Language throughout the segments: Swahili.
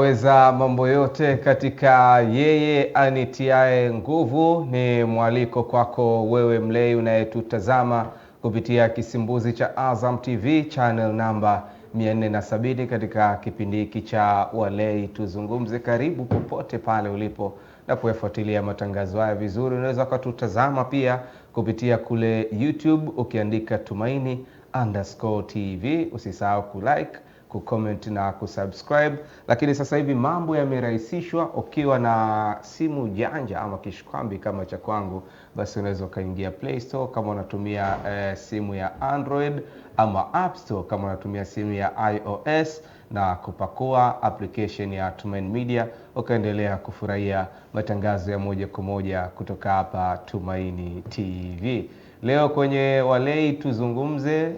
Yaweza mambo yote katika yeye anitiae nguvu. Ni mwaliko kwako wewe mlei unayetutazama kupitia kisimbuzi cha Azam TV channel namba 470 katika kipindi hiki cha Walei Tuzungumze. Karibu popote pale ulipo na kuyafuatilia matangazo haya vizuri. Unaweza kututazama pia kupitia kule YouTube ukiandika Tumaini_TV. Usisahau kulike, kucomment na kusubscribe. Lakini sasa hivi mambo yamerahisishwa. Ukiwa na simu janja ama kishkwambi kama cha kwangu, basi unaweza kaingia Play Store kama unatumia simu ya Android, ama App Store kama unatumia simu ya iOS, na kupakua application ya Tumaini Media ukaendelea kufurahia matangazo ya moja kwa moja kutoka hapa Tumaini TV. Leo kwenye Walei Tuzungumze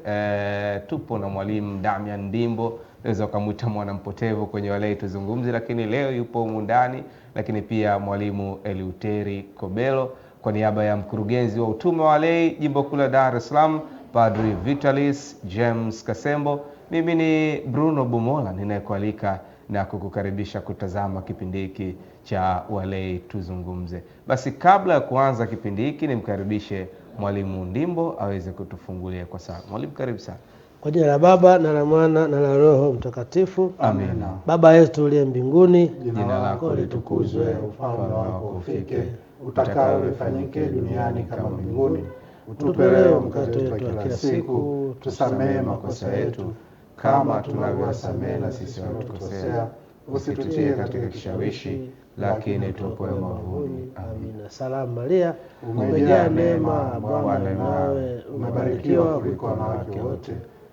tupo na mwalimu Damian Ndimbo. Unaweza kumuita mwana mpotevu kwenye Walei Tuzungumze, lakini leo yupo humu ndani. Lakini pia mwalimu Eleuteri Kobelo kwa niaba ya mkurugenzi wa utume wa Walei Jimbo Kuu la Dar es Salaam, Padri Vitalis James Kasembo. Mimi ni Bruno Bumola ninayekualika na kukukaribisha kutazama kipindi hiki cha Walei Tuzungumze. Basi kabla ya kuanza kipindi hiki nimkaribishe mwalimu Ndimbo aweze kutufungulia kwa sala. Mwalimu, karibu sana. Kwa jina la Baba na la Mwana na la Roho Mtakatifu. Amina. Baba yetu uliye mbinguni, Jina lako litukuzwe, ufalme wako ufike, utakalo lifanyike duniani kama mbinguni. Utupe leo mkate wetu wa kila siku, tusamehe makosa yetu kama tunavyowasamehe na sisi waliotukosea, usitutie katika kishawishi, lakini tuokoe maovuni. Amina. Salamu Maria, umejaa neema, Bwana nawe, umebarikiwa kuliko wanawake wote,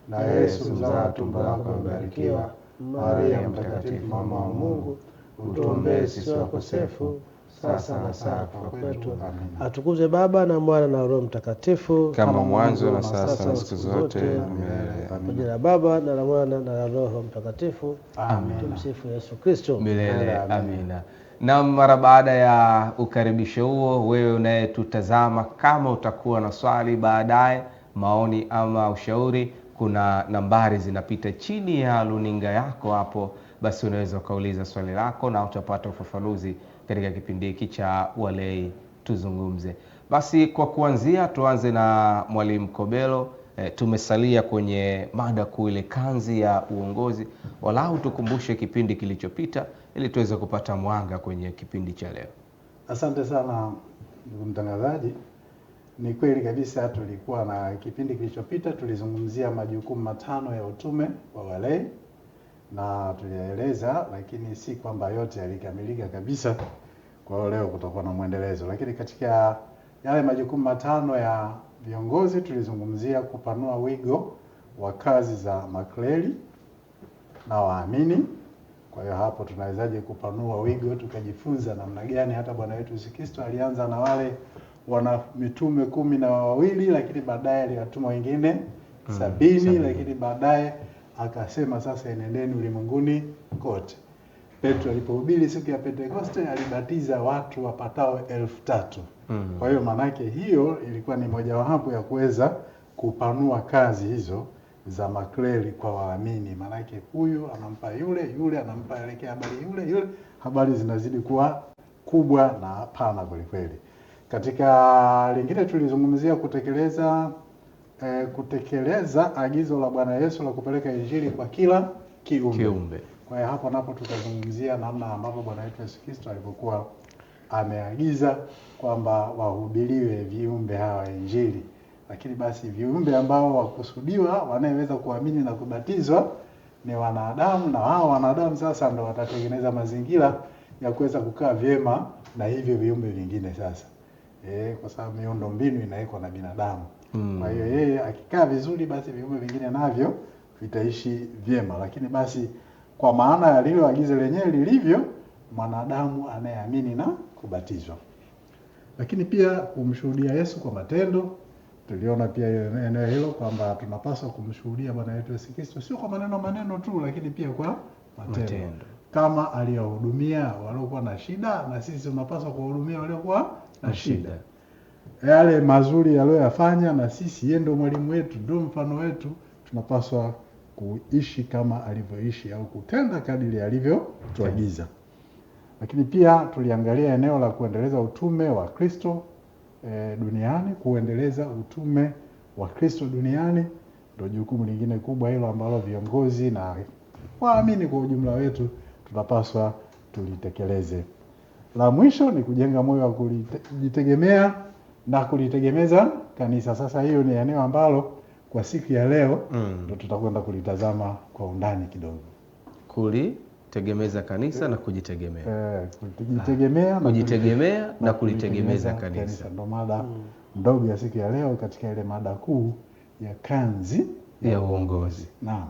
na Yesu mzao wa tumbo lako amebarikiwa. Maria mtakatifu, mama wa Mungu, utuombee sisi wakosefu, sasa na saa kufa kwetu. Amina. Atukuzwe Baba na Mwana na Roho Mtakatifu, kama mwanzo na sasa na siku zote na milele. Kwa jina la Baba na la Mwana na la Roho Mtakatifu. Amina. Tumsifu Yesu Kristo. Milele. Amina. Na mara baada ya ukaribisho huo, wewe unayetutazama, kama utakuwa na swali baadaye, maoni ama ushauri, kuna nambari zinapita chini ya luninga yako hapo, basi unaweza ukauliza swali lako na utapata ufafanuzi katika kipindi hiki cha Walei Tuzungumze. Basi kwa kuanzia tuanze na mwalimu Kobelo. Tumesalia kwenye mada kuu, ile kanzi ya uongozi. Walau tukumbushe kipindi kilichopita ili tuweze kupata mwanga kwenye kipindi cha leo. Asante sana ndugu mtangazaji. Ni kweli kabisa, tulikuwa na kipindi kilichopita tulizungumzia majukumu 5 ya utume wa walei na tulieleza, lakini si kwamba yote yalikamilika kabisa. Kwa hiyo leo kutakuwa na muendelezo, lakini katika yale majukumu 5 ya viongozi tulizungumzia kupanua wigo wa kazi za makleli na waamini. Kwa hiyo hapo tunawezaje kupanua wigo, tukajifunza namna gani hata Bwana wetu Yesu Kristo alianza na wale wana mitume 12, lakini baadaye aliwatuma wengine 70, lakini baadaye akasema sasa enendeni ulimwenguni kote. Petro alipohubiri siku ya Pentekoste alibatiza watu wapatao 3,000. Kwa hiyo manake hiyo ilikuwa ni mojawapo ya kuweza kupanua kazi hizo za makleli kwa waamini. Manake huyu anampa yule, yule anampa elekea habari yule, habari zinazidi kuwa kubwa na pana kweli. Katika lingine tulizungumzia kutekeleza agizo la Bwana Yesu la kupeleka injili kwa kila kiumbe. Kwa hiyo hapo napo tutazungumzia namna ambavyo Bwana wetu Yesu Kristo alipokuwa ameagiza kwamba wahubiriwe viumbe hawa injili. Lakini basi viumbe ambao wakusudiwa wanaweza kuamini na kubatizwa ni wanadamu, na hao wanadamu sasa ndio watatengeneza mazingira ya kuweza kukaa vyema na hivyo viumbe vingine sasa. Kwa sababu miundo mbinu inawekwa na binadamu. Kwa hiyo yeye akikaa vizuri, basi viumbe vingine navyo vitaishi vyema. Lakini basi kwa maana ya lile agizo lenyewe lilivyo, mwanadamu anayeamini na kubatizwa. Lakini pia kumshuhudia Yesu kwa matendo. Tuliona pia eneo hilo kwamba tunapaswa kumshuhudia Bwana wetu Yesu Kristo sio kwa maneno tu, lakini pia kwa matendo. Kama aliyowahudumia waliokuwa na shida, na sisi tunapaswa kuwahudumia waliokuwa na shida. Yale mazuri aliyoyafanya, na sisi yeye ndio mwalimu wetu, ndio mfano wetu, tunapaswa kuishi kama alivyoishi au kutenda kadiri alivyotuagiza. Lakini pia tuliangalia eneo la kuendeleza utume wa Kristo duniani. Kuendeleza utume wa Kristo duniani ndio jukumu lingine kubwa hilo ambalo viongozi na waamini kwa ujumla wetu tunapaswa tulitekeleze. La mwisho ni kujenga moyo wa kujitegemea na kulitegemeza kanisa. Sasa hiyo ni eneo ambalo kwa siku ya leo ndio tutakwenda kulitazama kwa undani kidogo. Kulitegemeza kanisa na kujitegemea. Kujitegemea na kulitegemeza kanisa. Ndio mada ndogo ya siku ya leo katika ile mada kuu ya kanzi ya uongozi. Naam.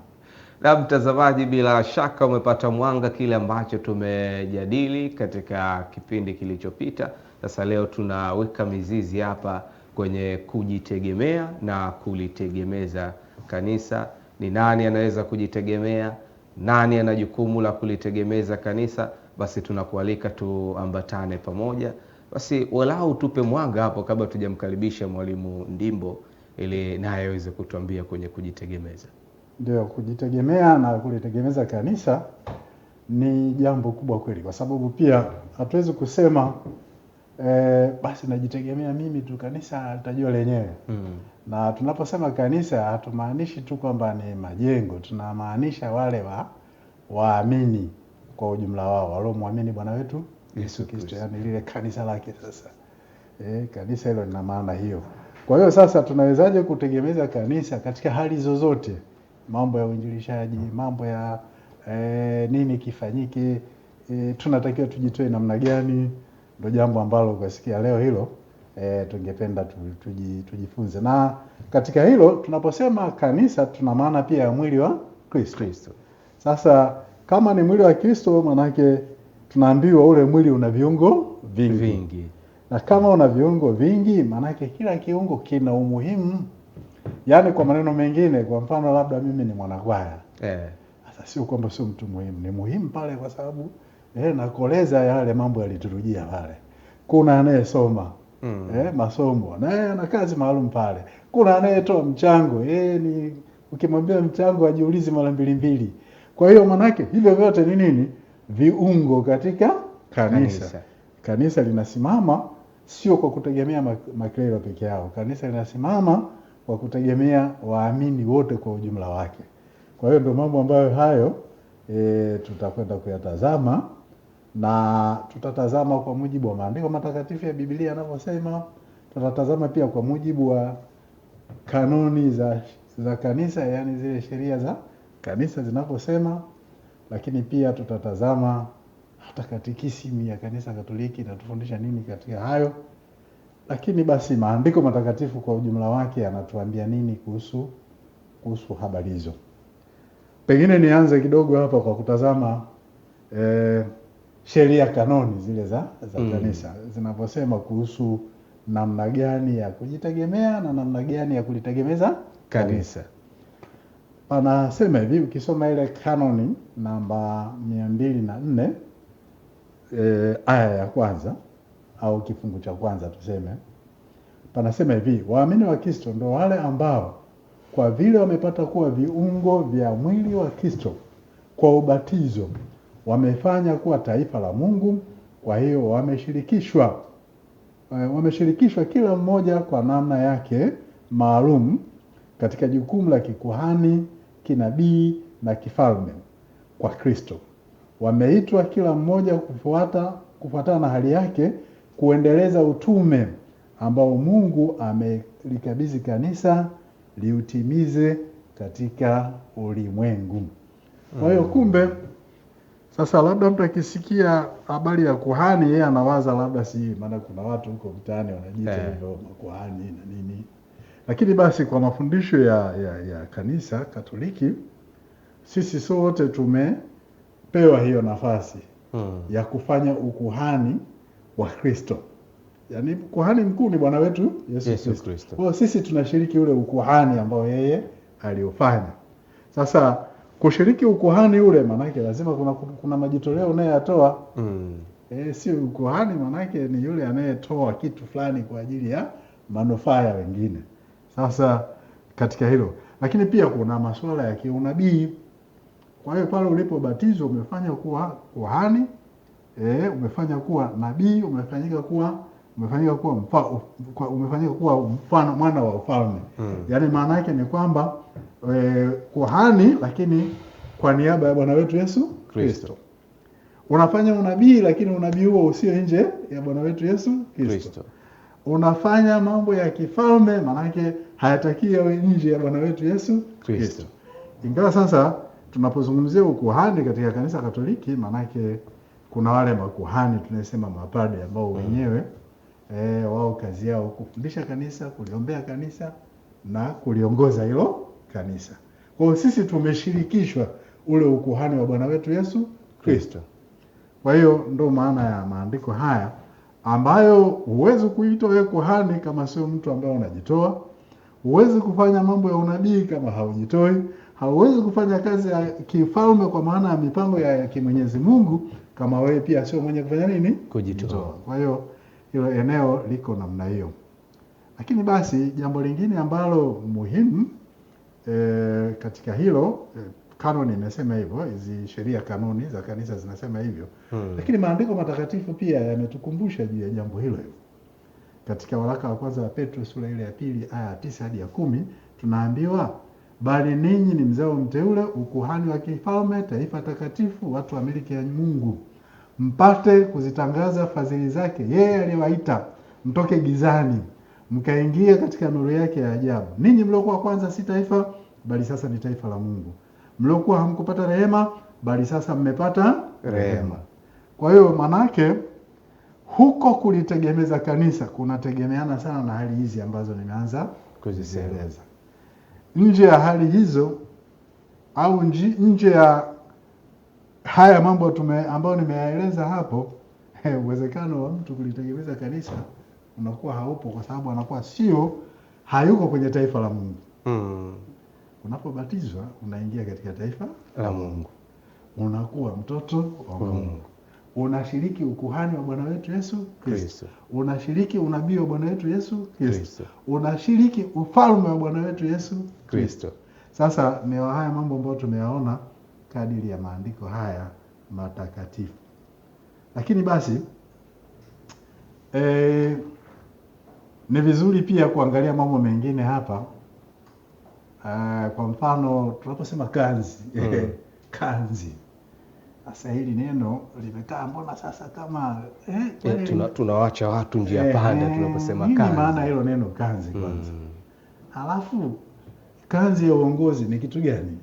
Na mtazamaji, bila shaka umepata mwanga kile ambacho tumejadili katika kipindi kilichopita. Sasa leo tunaweka mizizi hapa kwenye kujitegemea na kulitegemeza kanisa. Ni nani anaweza kujitegemea? Nani ana jukumu la kulitegemeza kanisa? Basi tunakualika tuambatane pamoja. Basi walau tupe mwanga hapo kabla tujamkaribisha mwalimu Ndimbo ili naye aweze kutuambia kwenye kujitegemeza. Ndio, kujitegemea na kulitegemeza kanisa ni jambo kubwa kweli, kwa sababu pia hatuwezi kusema basi najitegemea mimi tu, kanisa litajua lenyewe. Na tunaposema kanisa hatumaanishi tu kwamba ni majengo, tunamaanisha wale waamini kwa ujumla wao, waliomwamini Bwana wetu Yesu Kristo, yani lile kanisa lake. Sasa kanisa hilo lina maana hiyo. Kwa hiyo sasa tunawezaje kutegemeza kanisa katika hali zozote? Mambo ya uinjilishaji, mambo ya nini kifanyike, tunatakiwa tujitoe namna gani? Ndio jambo ambalo kwa siku ya leo hilo tungependa tujifunze. Na katika hilo tunaposema kanisa tuna maana pia ya mwili wa Kristo. Sasa kama ni mwili wa Kristo, manake tunaambiwa ule mwili una viungo vingi. Na kama una viungo vingi, manake kila kiungo kina umuhimu. Yaani kwa maneno mengine, kwa mfano labda mimi ni mwanakwaya. Sasa sio kwamba sio mtu muhimu, ni muhimu pale kwa sababu nakoleza yale mambo ya liturujia pale. Kuna anayesoma masomo, naye ana kazi maalum pale. Kuna anayetoa mchango, ni ukimwambia mchango ajiulize mara mbili. Kwa hiyo manake hivyo vyote ni nini? Viungo katika kanisa. Kanisa linasimama sio kwa kutegemea maklero peke yao. Kanisa linasimama kwa kutegemea waamini wote kwa ujumla wake. Kwa hiyo ndio mambo ambayo hayo tutakwenda kuyatazama, na tutatazama kwa mujibu wa maandiko matakatifu ya Biblia yanavyosema. Tutatazama pia kwa mujibu wa kanuni za kanisa, yani zile sheria za kanisa zinavyosema, lakini pia tutatazama hata katekisimu ya kanisa Katoliki inatufundisha nini katika hayo. Lakini basi maandiko matakatifu kwa ujumla wake yanatuambia nini kuhusu habari hizo. Pengine nianze kidogo hapa kwa kutazama sheria, kanuni zile za kanisa zinavyosema kuhusu namna gani ya kujitegemea na namna gani ya kulitegemeza kanisa. Panasema hivi, ukisoma ile kanoni namba 204 aya ya kwanza au kifungu cha kwanza tuseme, panasema hivi: waamini wa Kristo ndio wale ambao kwa vile wamepata kuwa viungo vya mwili wa Kristo kwa ubatizo wamefanya kuwa taifa la Mungu. Kwa hiyo wameshirikishwa kila mmoja kwa namna yake maalum katika jukumu la kikuhani, kinabii na kifalme kwa Kristo. Wameitwa kila mmoja kufuatana na hali yake kuendeleza utume ambao Mungu amelikabidhi kanisa liutimize katika ulimwengu. Kwa hiyo kumbe sasa labda mtu akisikia habari ya kuhani yeye anawaza labda maana kuna watu huko mtaani wanajiita hivyo makuhani na nini. Lakini basi kwa mafundisho ya kanisa Katoliki sisi sote tumepewa hiyo nafasi ya kufanya ukuhani wa Kristo. Yaani kuhani mkuu ni Bwana wetu Yesu Kristo. Kwa sisi tunashiriki ule ukuhani ambao yeye aliofanya. Sasa kushiriki ukuhani ule manake lazima kuna majitoleo unayoyatoa. Sio ukuhani manake ni yule anayetoa kitu fulani kwa ajili ya manufaa ya wengine. Sasa katika hilo, Lakini pia kuna masuala ya kiunabii. Kwa hiyo pale ulipobatizwa umefanya kuwa kuhani, umefanya kuwa nabii, umefanyika kuwa mfano mwana wa ufalme. Yaani maana yake ni kwamba kuhani lakini kwa niaba ya Bwana wetu Yesu Kristo. Unafanya unabii lakini unabii huo usio nje ya Bwana wetu Yesu Kristo. Unafanya mambo ya kifalme maana yake hayataki yawe nje ya Bwana wetu Yesu Kristo. Ingawa sasa tunapozungumzia ukuhani katika kanisa Katoliki maana yake kuna wale makuhani tunasema mapade ambao wenyewe wao kazi yao kufundisha kanisa, kuliombea kanisa na kuliongoza hilo kanisa. Kwa hiyo sisi tumeshirikishwa ule ukuhani wa Bwana wetu Yesu Kristo. Kwa hiyo ndio maana ya maandiko haya ambayo huwezi kuitwa wewe kuhani kama sio mtu ambaye unajitoa. Huwezi kufanya mambo ya unabii kama haujitoi. Hauwezi kufanya kazi ya kifalme kwa maana ya mipango ya Mwenyezi Mungu kama wewe pia sio mwenye kufanya nini? Kujitoa. Kwa hiyo hilo eneo liko namna hiyo. Lakini basi jambo lingine ambalo muhimu katika hilo kanuni imesema hivyo, hizi sheria kanuni za kanisa zinasema hivyo. Lakini maandiko matakatifu pia yametukumbusha juu ya jambo hilo. Katika waraka wa kwanza wa Petro sura ile ya 2 aya 9 hadi ya 10 tunaambiwa bali ninyi ni mzao mteule, ukuhani wa kifalme, taifa takatifu, watu wa miliki ya Mungu, mpate kuzitangaza fadhili zake yeye aliyewaita mtoke gizani mkaingia katika nuru yake ya ajabu. Ninyi mliokuwa kwanza si taifa bali sasa ni taifa la Mungu. Mliokuwa hamkupata rehema bali sasa mmepata rehema. Kwa hiyo manake huko kulitegemeza kanisa kunategemeana sana na hali hizi ambazo nimeanza kuzieleza. Nje ya hali hizo au nje ya haya mambo ambayo nimeyaeleza hapo, uwezekano wa mtu kulitegemeza kanisa unakuwa haupo kwa sababu anakuwa hayuko kwenye taifa la Mungu. Unapobatizwa unaingia katika taifa la Mungu. Unakuwa mtoto wa Mungu. Unashiriki ukuhani wa Bwana wetu Yesu Kristo. Unashiriki unabii wa Bwana wetu Yesu Kristo. Unashiriki ufalme wa Bwana wetu Yesu Kristo. Sasa ni haya mambo ambayo tumeyaona kadiri ya maandiko haya matakatifu. Lakini basi ni vizuri pia kuangalia mambo mengine hapa. Kwa mfano tunaposema kanzi, kanzi. Sasa hili neno limekaa mbona sasa kama tunawaacha watu njia panda tunaposema kanzi. Nini maana hilo neno kanzi kwanza? Halafu kanzi ya uongozi ni kitu gani?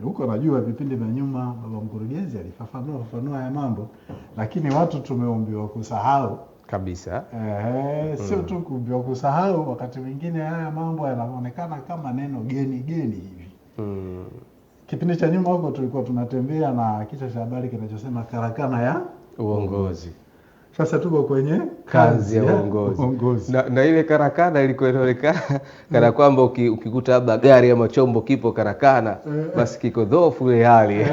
Huko najua vipindi vya nyuma baba mkurugenzi alifafanua haya mambo, lakini watu tumeombiwa kusahau kabisa. Sio tu kuombiwa kusahau, wakati mwingine haya mambo yanaonekana kama neno geni hivi. Kipindi cha nyuma huko tulikuwa tunatembea na kichwa cha habari kinachosema karakana ya uongozi. Sasa tuko kwenye kazi ya uongozi. Na ile karakana ilikuwa inaonekana kana kwamba ukikuta labda gari ama chombo kipo karakana basi kiko dhoofu ile hali.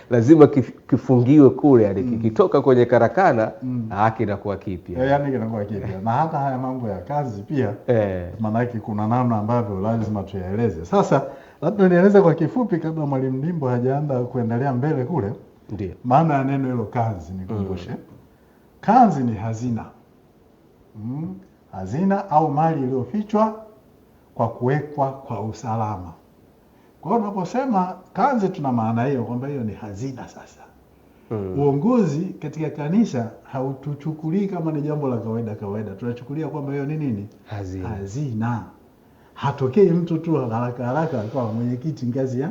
Lazima kifungiwe kule, yani kikitoka kwenye karakana kinakuwa kipya. Yaani kinakuwa kipya. Na hata haya mambo ya kazi pia maana yake kuna namna ambavyo lazima tuyaeleze. Sasa labda nieleze kwa kifupi kabla Mwalimu Ndimbo hajaanza kuendelea mbele kule. Ndio. Maana ya neno hilo kazi nikumbushe. Kanzi ni hazina. Hazina au mali iliyofichwa kwa kuwekwa kwa usalama. Kwa hiyo unaposema kanzi tuna maana hiyo kwamba hiyo ni hazina sasa. Uongozi katika kanisa hautuchukulii kama ni jambo la kawaida. Tunachukulia kwamba hiyo ni nini? Hazina. Hatokei mtu tu haraka kwa mwenyekiti ngazi ya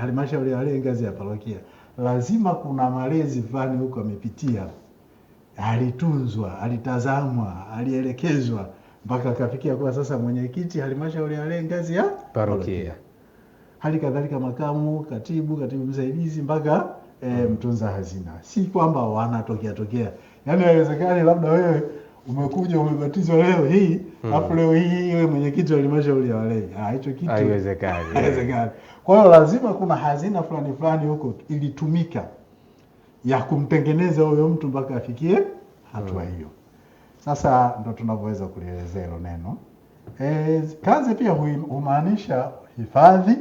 halmashauri ya ngazi ya parokia. Lazima kuna malezi fulani huko amepitia. Alitunzwa, alitazamwa, alielekezwa mpaka akafikia kwa sasa mwenyekiti halmashauri ya ngazi ya parokia. Hali kadhalika makamu, katibu msaidizi mpaka mtunza hazina. Si kwamba wanatokea. Yaani haiwezekani labda wewe umekuja umebatizwa leo hii, alafu leo hii wewe mwenyekiti wa halmashauri ya walei. Hicho kitu haiwezekani. Kwa hiyo lazima kuna hazina fulani huko ilitumika ya kumtengeneza huyo mtu mpaka afikie hatua hiyo. Sasa ndo tunavyoweza kulielezea hilo neno. Kanzi pia humaanisha hifadhi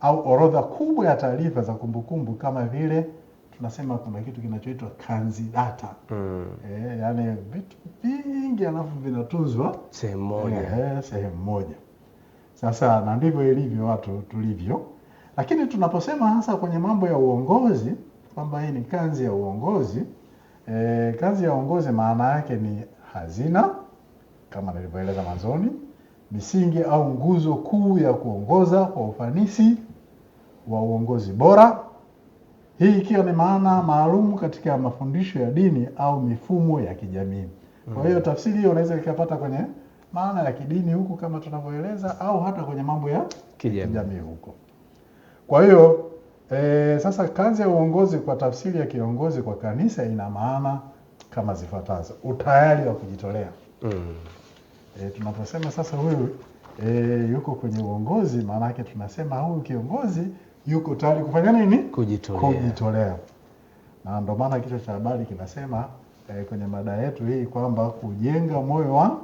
au orodha kubwa ya taarifa za kumbukumbu, kama vile tunasema kuna kitu kinachoitwa kanzi data. Yani vitu vingi alafu vinatunzwa sehemu moja. Sehemu moja. Sasa na ndivyo ilivyo watu tulivyo. Lakini tunaposema hasa kwenye mambo ya uongozi kwamba hii ni kanzi ya uongozi, kanzi ya uongozi maana yake ni hazina, kama nilivyoeleza mwanzoni, misingi au nguzo kuu ya kuongoza kwa ufanisi wa uongozi bora. Hii ikiwa ni maana maalum katika mafundisho ya dini au mifumo ya kijamii. Kwa hiyo tafsiri hiyo unaweza ikapata kwenye maana ya kidini huku kama tunavyoeleza, au hata kwenye mambo ya kijamii huko. Kwa hiyo sasa kanzi ya uongozi kwa tafsiri ya kiongozi kwa kanisa ina maana kama zifuatazo: utayari wa kujitolea. Tunaposema sasa huyu yuko kwenye uongozi, maana yake tunasema huyu kiongozi yuko tayari kufanya nini? Kujitolea. Na ndio maana kichwa cha habari kinasema kwenye mada yetu hii kwamba kujenga moyo wa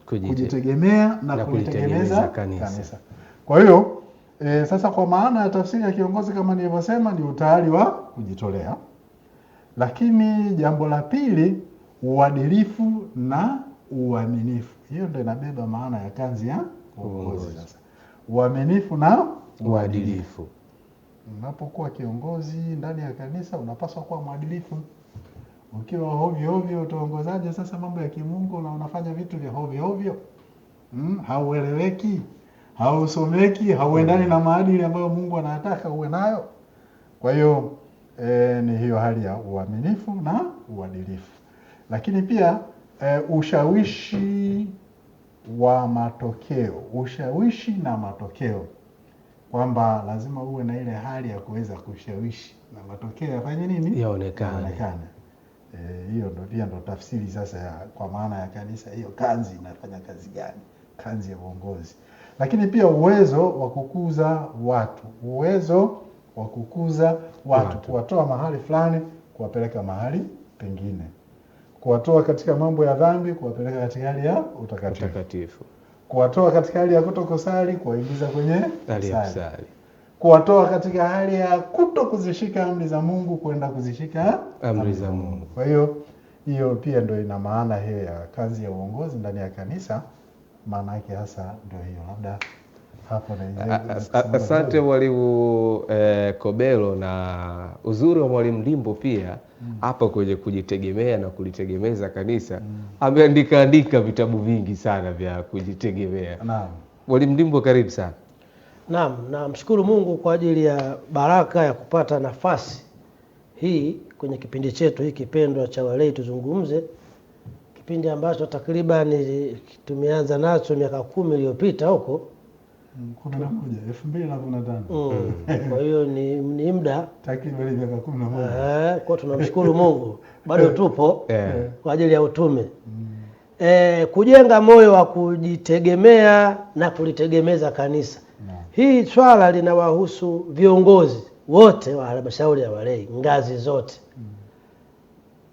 kujitegemea na kulitegemeza kanisa. Kwa hiyo sasa kwa maana ya tafsiri ya kiongozi kama nilivyosema ni utayari wa kujitolea. Lakini jambo la pili, uadilifu na uaminifu. Hiyo ndio inabeba maana ya kanzi ya uongozi. Sasa uaminifu na uadilifu. Unapokuwa kiongozi ndani ya kanisa unapaswa kuwa mwadilifu. Ukiwa hovyo hovyo utaongozaje sasa mambo ya kimungu na unafanya vitu vya hovyo hovyo? Haueleweki, hausomeki, hauendani na maadili ambayo Mungu anataka uwe nayo. Kwa hiyo ni hiyo hali ya uaminifu na uadilifu. Lakini pia ushawishi wa matokeo, ushawishi na matokeo, kwamba lazima uwe na ile hali ya kuweza kushawishi na matokeo yafanye nini? Yaonekane. Hiyo ndio pia ndio tafsiri sasa kwa maana ya kanisa, hiyo kanzi inafanya kazi gani? Kanzi ya uongozi. Lakini pia uwezo wa kukuza watu, kuwatoa mahali fulani kuwapeleka mahali pengine, kuwatoa katika mambo ya dhambi kuwapeleka katika hali ya utakatifu, kuwatoa katika hali ya kutokosali kuwaingiza kwenye kusali, kuwatoa katika hali ya kutokuzishika amri za Mungu kwenda kuzishika amri za Mungu. Kwa hiyo pia ndio ina maana hiyo ya kazi ya uongozi ndani ya kanisa. Maana yake hasa ndio hiyo. Labda hapo na asante Mwalimu Kobelo. Na uzuri wa Mwalimu Ndimbo pia hapa kwenye kujitegemea na kulitegemeza kanisa, ameandika vitabu vingi sana vya kujitegemea. Naam. Mwalimu Ndimbo, karibu sana. Naam, namshukuru Mungu kwa ajili ya baraka ya kupata nafasi hii kwenye kipindi chetu hiki kipendwa cha Walei Tuzungumze, kipindi ambacho takriban tumeanza nacho miaka 10 iliyopita huko. Kuna nakuja 2015. Kwa hiyo ni muda takriban miaka 11. Kwa tunamshukuru Mungu bado tupo kwa ajili ya utume. Kujenga moyo wa kujitegemea na kulitegemeza kanisa. Hii swala linawahusu viongozi wote wa halmashauri ya walei ngazi zote.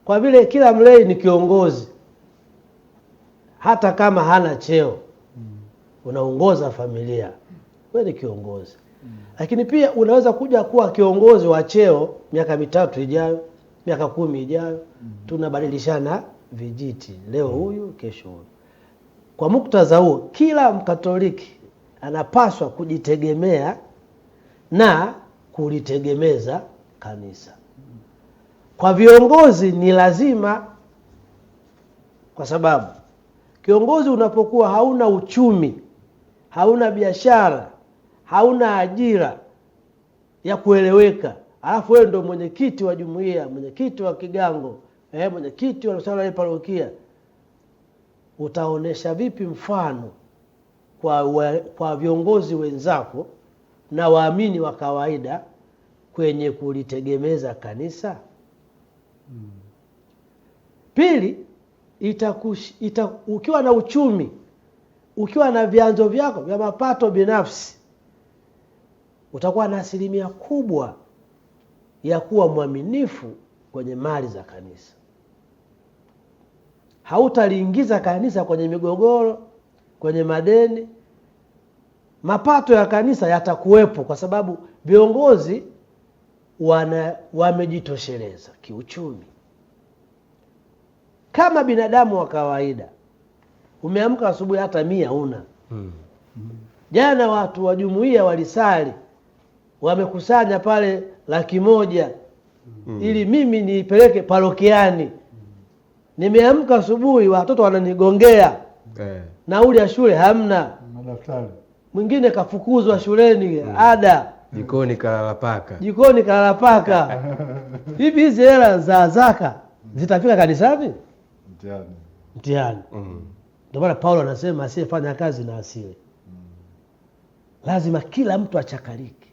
Kwa vile kila mlei ni kiongozi, hata kama hana cheo, unaongoza familia, wewe ni kiongozi. Lakini pia unaweza kuja kuwa kiongozi wa cheo miaka 3 ijayo, miaka 10 ijayo, tunabadilishana vijiti, leo huyu kesho huyu. Kwa muktadha huo, kila Mkatoliki anapaswa kujitegemea na kulitegemeza kanisa. Kwa viongozi ni lazima, kwa sababu kiongozi unapokuwa hauna uchumi, hauna biashara, hauna ajira ya kueleweka, alafu wewe ndio mwenyekiti wa jumuiya, mwenyekiti wa kigango, mwenyekiti wa msala ya parokia, utaonesha vipi mfano kwa viongozi wenzako na waamini wa kawaida kwenye kulitegemeza kanisa? Pili, ukiwa na uchumi, ukiwa na vyanzo vyako vya mapato binafsi, utakuwa na asilimia kubwa ya kuwa mwaminifu kwenye mali za kanisa. Hautaliingiza kanisa kwenye migogoro, kwenye madeni. Mapato ya kanisa yatakuwepo kwa sababu viongozi wamejitosheleza kiuchumi. Kama binadamu wa kawaida, umeamka asubuhi hata 100 huna. Jana watu wa jumuiya walisali, wamekusanya pale 100,000 ili mimi niipeleke parokiani. Nimeamka asubuhi watoto wananigongea, nauli ya shule hamna, madaftari. Mwingine kafukuzwa shuleni, ada, jikoni kalala paka. Hivi hizi hela za zaka zitafika kanisani? Mtihani. Ndio maana Paulo anasema asiyefanya kazi na asile. Lazima kila mtu achakalike.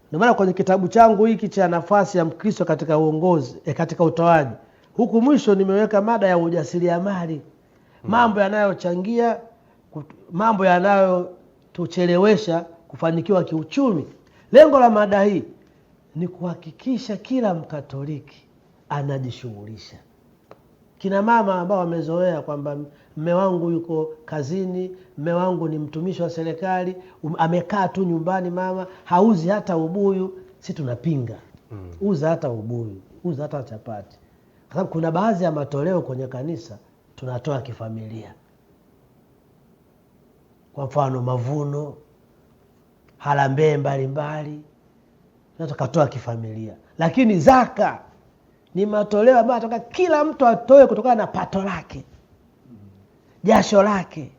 Ndio maana kwenye kitabu changu hiki cha nafasi ya Mkristo katika uongozi, katika utoaji, huku mwisho nimeweka mada ya ujasiriamali. Mambo yanayochangia, mambo yanayotuchelewesha kufanikiwa kiuchumi. Lengo la mada hii ni kuhakikisha kila Mkatoliki anajishughulisha. Kina mama ambao wamezoea kwamba mume wangu yuko kazini, mume wangu ni mtumishi wa serikali, amekaa tu nyumbani, mama hauzi hata ubuyu, si tunapinga. Uza hata ubuyu, uza hata chapati. Kwa sababu kuna baadhi ya matoleo kwenye kanisa tunatoa kifamilia. Kwa mfano mavuno, harambee mbalimbali, tunatoa kifamilia. Lakini zaka ni matoleo ambayo ataka kila mtu atoe kutokana na pato lake, jasho lake.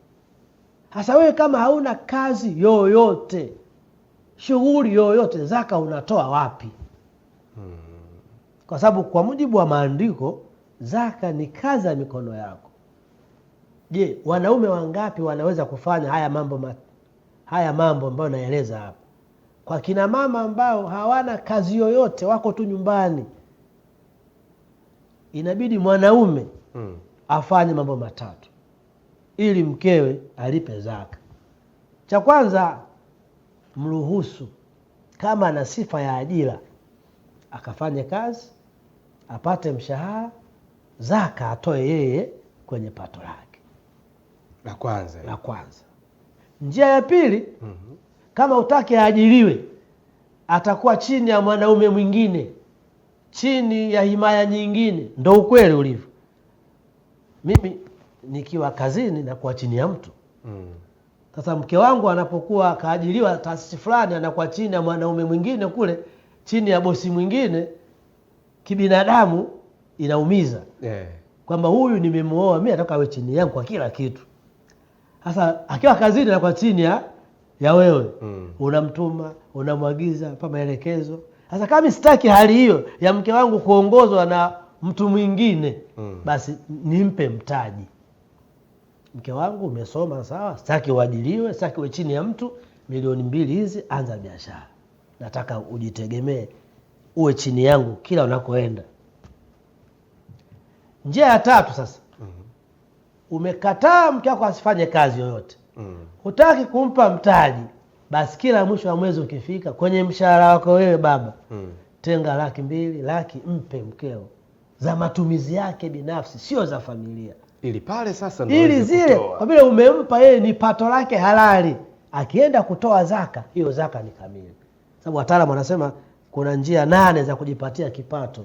Hasa wewe kama hauna kazi yoyote, shughuli yoyote, zaka unatoa wapi? Kwa sababu kwa mujibu wa maandiko, zaka ni kazi ya mikono yako. Je, wanaume wangapi wanaweza kufanya haya mambo ambayo naeleza hapa? Kwa kina mama ambao hawana kazi yoyote, wako tu nyumbani, inabidi mwanaume afanye mambo 3 ili mkewe alipe zaka. Cha kwanza, mruhusu kama ana sifa ya ajira akafanye kazi, apate mshahara, zaka atoe yeye kwenye pato lake. La kwanza. Njia ya pili, kama utake ajiriwe, atakuwa chini ya mwanaume mwingine, chini ya himaya nyingine. Ndio ukweli ulivyo. Mimi nikiwa kazini na kuwa chini ya mtu. Sasa mke wangu anapokuwa kaajiriwa taasisi fulani, anakuwa chini ya mwanaume mwingine kule, chini ya bosi mwingine, kibinadamu inaumiza. Kwamba huyu nimemuoa mimi, nataka awe chini yangu kwa kila kitu. Sasa akiwa kazini na kwa chini ya wewe, unamtuma, unamwagiza pa maelekezo. Sasa kama sitaki hali hiyo ya mke wangu kuongozwa na mtu mwingine, basi nimpe mtaji. Mke wangu umesoma sawa, sitaki uajiliwe, sitaki uwe chini ya mtu, 2 milioni hizi, anza biashara. Nataka ujitegemee, uwe chini yangu kila unakoenda. Njia ya 3 sasa. Umekataa mke wako asifanye kazi yoyote. Hutaki kumpa mtaji, basi kila mwisho wa mwezi ukifika, kwenye mshahara wako wewe baba, tenga 200,000, 100,000 mpe mkeo za matumizi yake binafsi, sio za familia. Ili pale sasa ndio ili zile kutoa. Kwa vile umempa yeye ni pato lake halali, akienda kutoa zaka, hiyo zaka ni kamili. Sababu wataalamu wanasema kuna njia 8 za kujipatia kipato.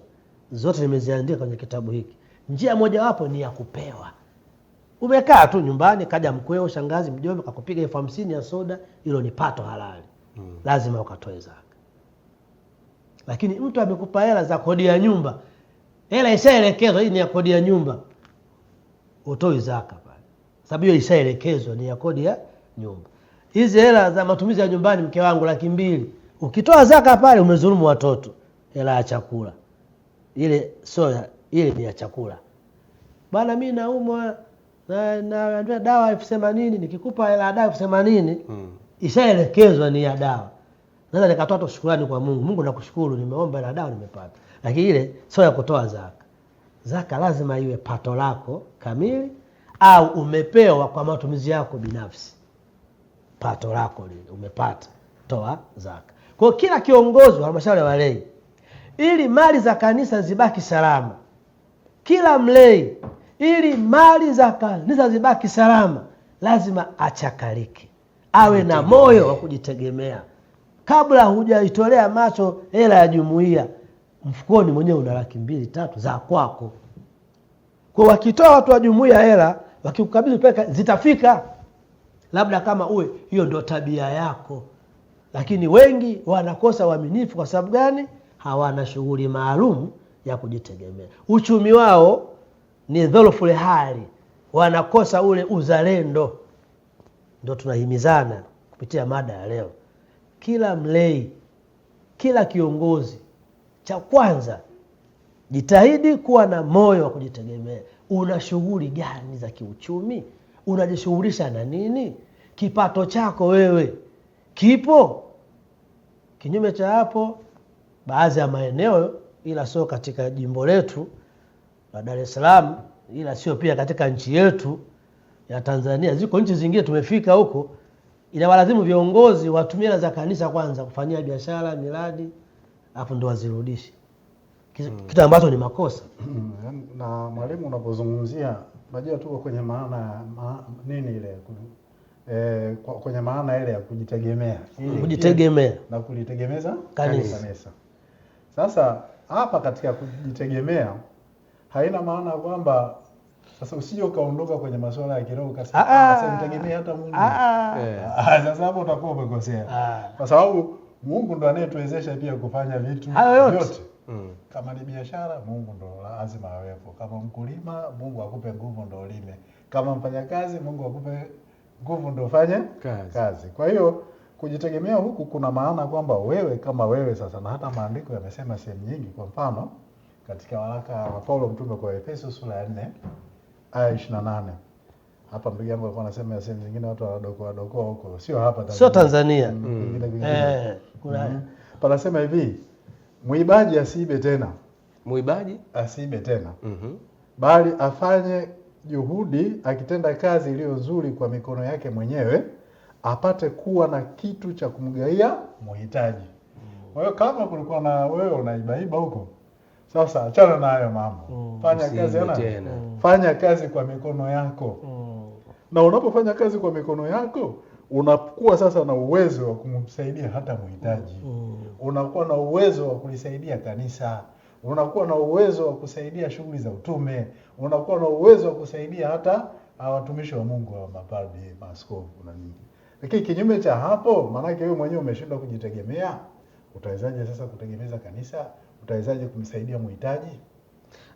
Zote nimeziandika kwenye kitabu hiki. Njia moja wapo ni ya kupewa. Umekaa tu nyumbani, kaja mkweo, shangazi, mjomba kakupiga 50,000 ya soda, hilo ni pato halali. Lazima ukatoe zaka. Lakini mtu amekupa hela za kodi ya nyumba, hela ishaelekezwa, hii ni ya kodi ya nyumba, utoi zaka pale. Sababu hiyo ishaelekezwa ni ya kodi ya nyumba. Hizi hela za matumizi ya nyumbani, mke wangu 200,000, ukitoa zaka pale umezulumu watoto. Hela ya chakula ile soya, ile ni ya chakula. Bwana mimi naumwa na dawa 80,000, nikikupa hela dawa 80,000, ishaelekezwa ni ya dawa. Sasa nikatoa tu shukrani kwa Mungu. Mungu nakushukuru, nimeomba hela dawa nimepata. Lakini ile sio ya kutoa zaka. Zaka lazima iwe pato lako kamili au umepewa kwa matumizi yako binafsi. Pato lako lile umepata, toa zaka. Kwa kila kiongozi wa halmashauri ya walei, ili mali za kanisa zibaki salama, kila mlei, ili mali za kanisa zibaki salama, lazima achakalike, awe na moyo wa kujitegemea. Kabla hujaitolea macho hela ya jumuiya, mfukoni mwenyewe una 200-300 za kwako. Kwa wakitoa watu wa jumuiya hela, wakikukabidhi pesa zitafika, labda kama uwe hiyo ndio tabia yako. Lakini wengi wanakosa uaminifu. Kwa sababu gani? Hawana shughuli maalum ya kujitegemea. Uchumi wao ni dhaifu hali, wanakosa ule uzalendo. Ndio tunahimizana kupitia mada ya leo, kila mlei, kila kiongozi, cha kwanza jitahidi kuwa na moyo wa kujitegemea. Una shughuli gani za kiuchumi? Unajishughulisha na nini? Kipato chako wewe kipo? Kinyume cha hapo, baadhi ya maeneo, ila sio katika jimbo letu la Dar es Salaam, ila sio pia katika nchi yetu ya Tanzania, ziko nchi zingine tumefika huko, inawalazimu viongozi watumie hela za kanisa kwanza kufanyia biashara, miradi, hapo ndo wazirudishe, kitu ambacho ni makosa. Na mwalimu, unapozungumzia, unajua tuko kwenye maana nini ile kwenye maana ile ya kujitegemea, kujitegemea na kulitegemeza kanisa. Sasa hapa katika kujitegemea haina maana kwamba sasa usije ukaondoka kwenye masuala ya kiroho ukasema mtegemee hata Mungu. Sasa hapo utakuwa umekosea. Kwa sababu Mungu ndo anayetuwezesha pia kufanya vitu vyote. Kama ni biashara, Mungu ndo lazima awepo. Kama mkulima, Mungu akupe nguvu ndo ulime. Kama mfanyakazi, Mungu akupe nguvu ndo ufanye kazi. Kwa hiyo kujitegemea huku kuna maana kwamba wewe kama wewe sasa, na hata maandiko yamesema sehemu nyingi. Kwa mfano katika waraka wa Paulo mtume kwa Efeso sura ya 4 aya 28. Hapa ndugu yangu alikuwa anasema sehemu nyingine watu wadokoa huko, sio hapa Tanzania. Sio Tanzania. Kuna panasema hivi, muibaji asiibe tena. Muibaji asiibe tena. Bali afanye juhudi akitenda kazi iliyo nzuri kwa mikono yake mwenyewe, apate kuwa na kitu cha kumgaia muhitaji. Kwa hiyo kama kulikuwa na wewe unaibaiba huko, sasa achana na hayo mambo. Fanya kazi fanya kazi kwa mikono yako. Na unapofanya kazi kwa mikono yako, unakuwa sasa na uwezo wa kumsaidia hata muhitaji. Unakuwa na uwezo wa kulisaidia kanisa. Unakuwa na uwezo wa kusaidia shughuli za utume. Unakuwa na uwezo wa kusaidia hata watumishi wa Mungu wa mapadri, maaskofu na nini. Lakini kinyume cha hapo, maana yake wewe mwenyewe umeshindwa kujitegemea, utawezaje sasa kutegemeza kanisa? Utawezaje kumsaidia muhitaji?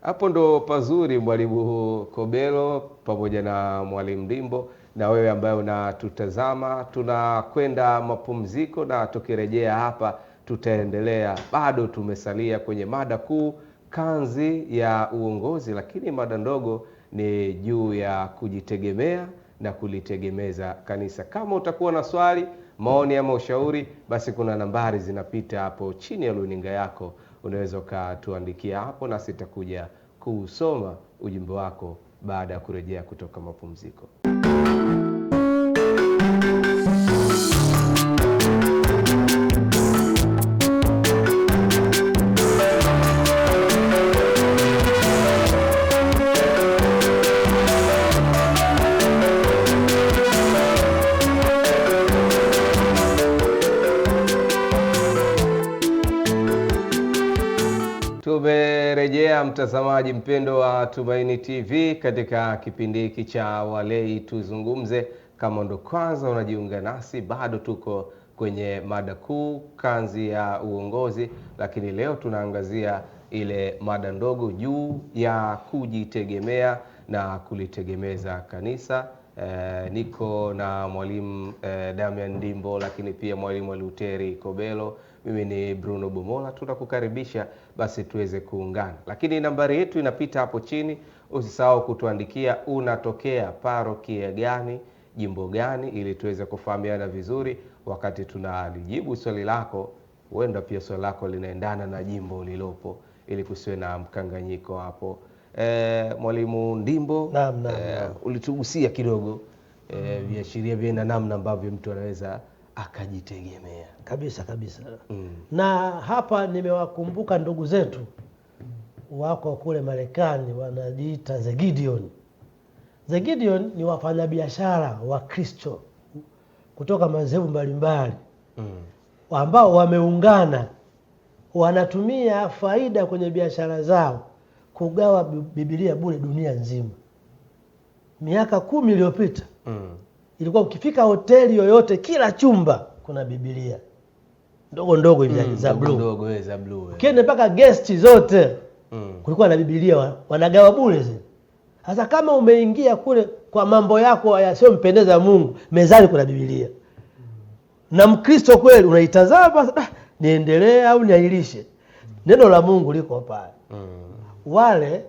Hapo ndo pazuri Mwalimu Kobelo pamoja na Mwalimu Ndimbo na wewe ambaye unatutazama. Tunakwenda mapumziko na tukirejea hapa tutaendelea. Bado tumesalia kwenye mada kuu, kanzi ya uongozi, lakini mada ndogo ni juu ya kujitegemea na kulitegemeza kanisa. Kama utakuwa na swali, maoni ama ushauri, basi kuna nambari zinapita hapo chini ya runinga yako. Unaweza ukatuandikia hapo na sitakuja kusoma ujumbe wako baada ya kurejea kutoka mapumziko. Tumerejea mtazamaji mpendo wa Tumaini TV katika kipindi hiki cha Walei Tuzungumze. Kama ndo kwanza unajiunga nasi, bado tuko kwenye mada kuu, kanzi ya uongozi, lakini leo tunaangazia ile mada ndogo juu ya kujitegemea na kulitegemeza kanisa. Niko na Mwalimu Damian Ndimbo, lakini pia Mwalimu Luteri Kobelo. Mimi ni Bruno Bomola. Tunakukaribisha basi tuweze kuungana, lakini nambari yetu inapita hapo chini. Usisahau kutuandikia unatokea parokia gani, jimbo gani, ili tuweze kufahamiana vizuri wakati tunalijibu swali lako. Huenda pia swali lako linaendana na jimbo lilopo, ili kusiwe na mkanganyiko hapo. Mwalimu Ndimbo, ulitugusia kidogo viashiria vya namna ambavyo mtu anaweza akajitegemea. Kabisa. Na hapa nimewakumbuka ndugu zetu wako kule Marekani, wanajiita the Gideon. The Gideon ni wafanyabiashara wa Kristo kutoka madhehebu mbalimbali ambao wameungana, wanatumia faida kwenye biashara zao kugawa Biblia bure dunia nzima. Miaka 10 iliyopita ilikuwa ukifika hoteli yoyote kila chumba kuna Biblia ndogo ndogo hivi za blue. Ukienda mpaka guest zote kulikuwa na Biblia wanagawa bure zile. Sasa kama umeingia kule kwa mambo yako yasiyompendeza Mungu, mezani kuna Biblia. Na Mkristo kweli unaitazama, niendelee au niahirishe? Neno la Mungu liko pale. Wale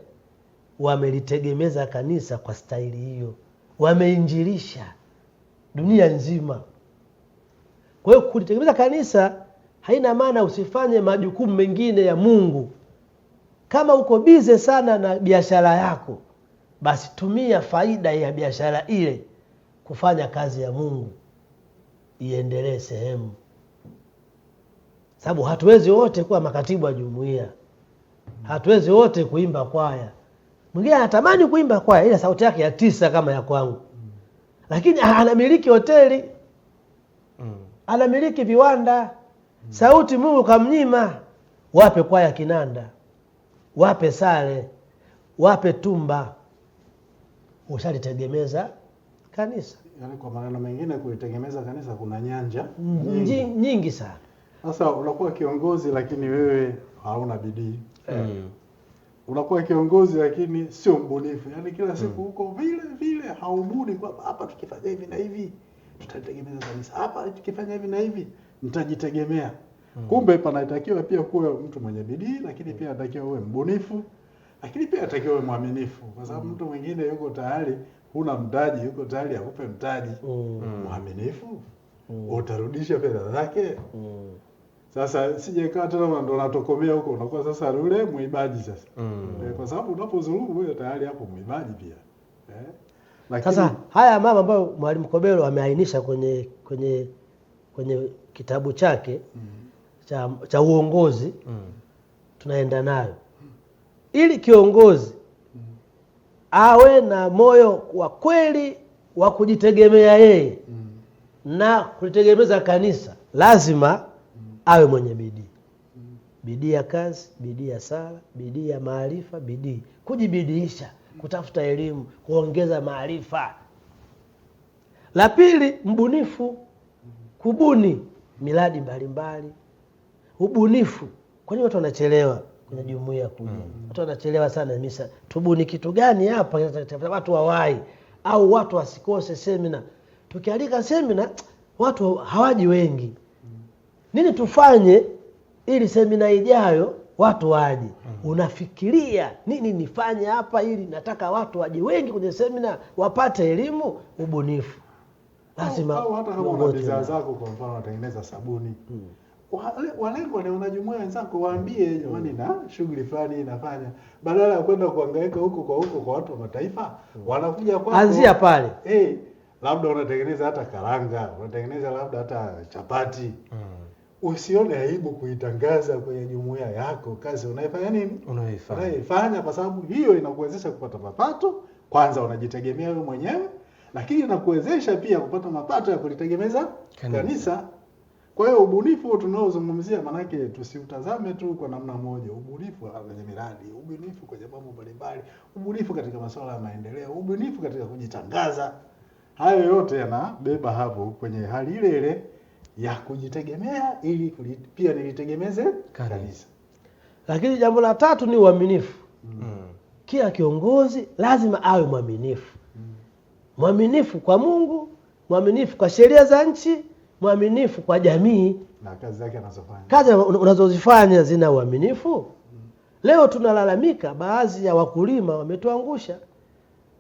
wamelitegemeza kanisa kwa staili hiyo, wameinjilisha dunia nzima. Kwa hiyo kulitegemeza kanisa haina maana usifanye majukumu mengine ya Mungu. Kama uko bize sana na biashara yako, basi tumia faida ya biashara ile kufanya kazi ya Mungu iendelee sehemu. Sababu hatuwezi wote kuwa makatibu wa jumuiya. Hatuwezi wote kuimba kwaya. Mwingine anatamani kuimba kwaya ila sauti yake ya 9 kama ya kwangu. Lakini anamiliki hoteli. Anamiliki viwanda. Sauti Mungu kamnyima. Wape kwaya kinanda. Wape sare. Wape tumba. Ushalitegemeza kanisa. Yaani kwa maneno mengine kulitegemeza kanisa kuna nyanja nyingi sana. Sasa unakuwa kiongozi lakini wewe hauna bidii. Unakuwa kiongozi lakini sio mbunifu. Yaani kila siku huko vile vile haubuni kwa hapa tukifanya hivi na hivi tutategemeza kanisa. Hapa tukifanya hivi na hivi nitajitegemea. Kumbe panatakiwa pia kuwe mtu mwenye bidii, lakini pia anatakiwa uwe mbunifu, lakini pia anatakiwa uwe mwaminifu. Kwa sababu mtu mwingine yuko tayari huna mtaji, yuko tayari akupe mtaji. Mwaminifu utarudisha fedha zake. Sasa sije kaa tena ndo natokomea huko, unakuwa sasa yule muibaji sasa. Kwa sababu unapozulumu wewe tayari hapo muibaji pia. Lakini sasa haya mama ambayo Mwalimu Kobelo ameainisha kwenye kitabu chake cha uongozi tunaenda nayo. Ili kiongozi awe na moyo wa kweli wa kujitegemea yeye na kulitegemeza kanisa, lazima awe mwenye bidii. Bidii ya kazi, bidii ya sala, bidii ya maarifa, bidii kujibidiisha, kutafuta elimu, kuongeza maarifa. La pili, mbunifu, kubuni miradi mbalimbali. Ubunifu. Kwa nini watu wanachelewa kwenye jumuiya kuja? Watu wanachelewa sana misa. Tubuni kitu gani hapa watu wawahi au watu wasikose semina. Tukialika semina watu hawaji wengi. Nini tufanye ili semina ijayo watu waje? Unafikiria nini nifanye hapa ili nataka watu waje wengi kwenye semina wapate elimu? Ubunifu. Lazima au hata kama una bidhaa zako, kwa mfano unatengeneza sabuni. Walengwa ni wanajumuiya wenzako waambie, jamani na shughuli fulani inafanya, badala ya kwenda kuhangaika huko kwa watu wa mataifa, wanakuja kwako. Anzia pale. Labda unatengeneza hata karanga, unatengeneza labda hata chapati. Usione aibu kuitangaza kwenye jumuiya yako kazi unaifanya nini? Unaifanya kwa sababu hiyo inakuwezesha kupata mapato. Kwanza unajitegemea wewe mwenyewe, lakini inakuwezesha pia kupata mapato ya kulitegemeza kanisa. Kwa hiyo ubunifu tunaozungumzia, manake tusiutazame tu kwa namna moja. Ubunifu kwenye miradi, ubunifu kwenye mambo mbalimbali, ubunifu katika masuala ya maendeleo, ubunifu katika kujitangaza. Hayo yote yanabeba hapo kwenye hali ile ile ya kujitegemea ili pia nilitegemeze kanisa. Lakini jambo la tatu ni uaminifu. Kila kiongozi lazima awe mwaminifu. Mwaminifu kwa Mungu, mwaminifu kwa sheria za nchi, mwaminifu kwa jamii na kazi zake anazofanya. Kazi unazozifanya zina uaminifu. Leo tunalalamika baadhi ya wakulima wametuangusha.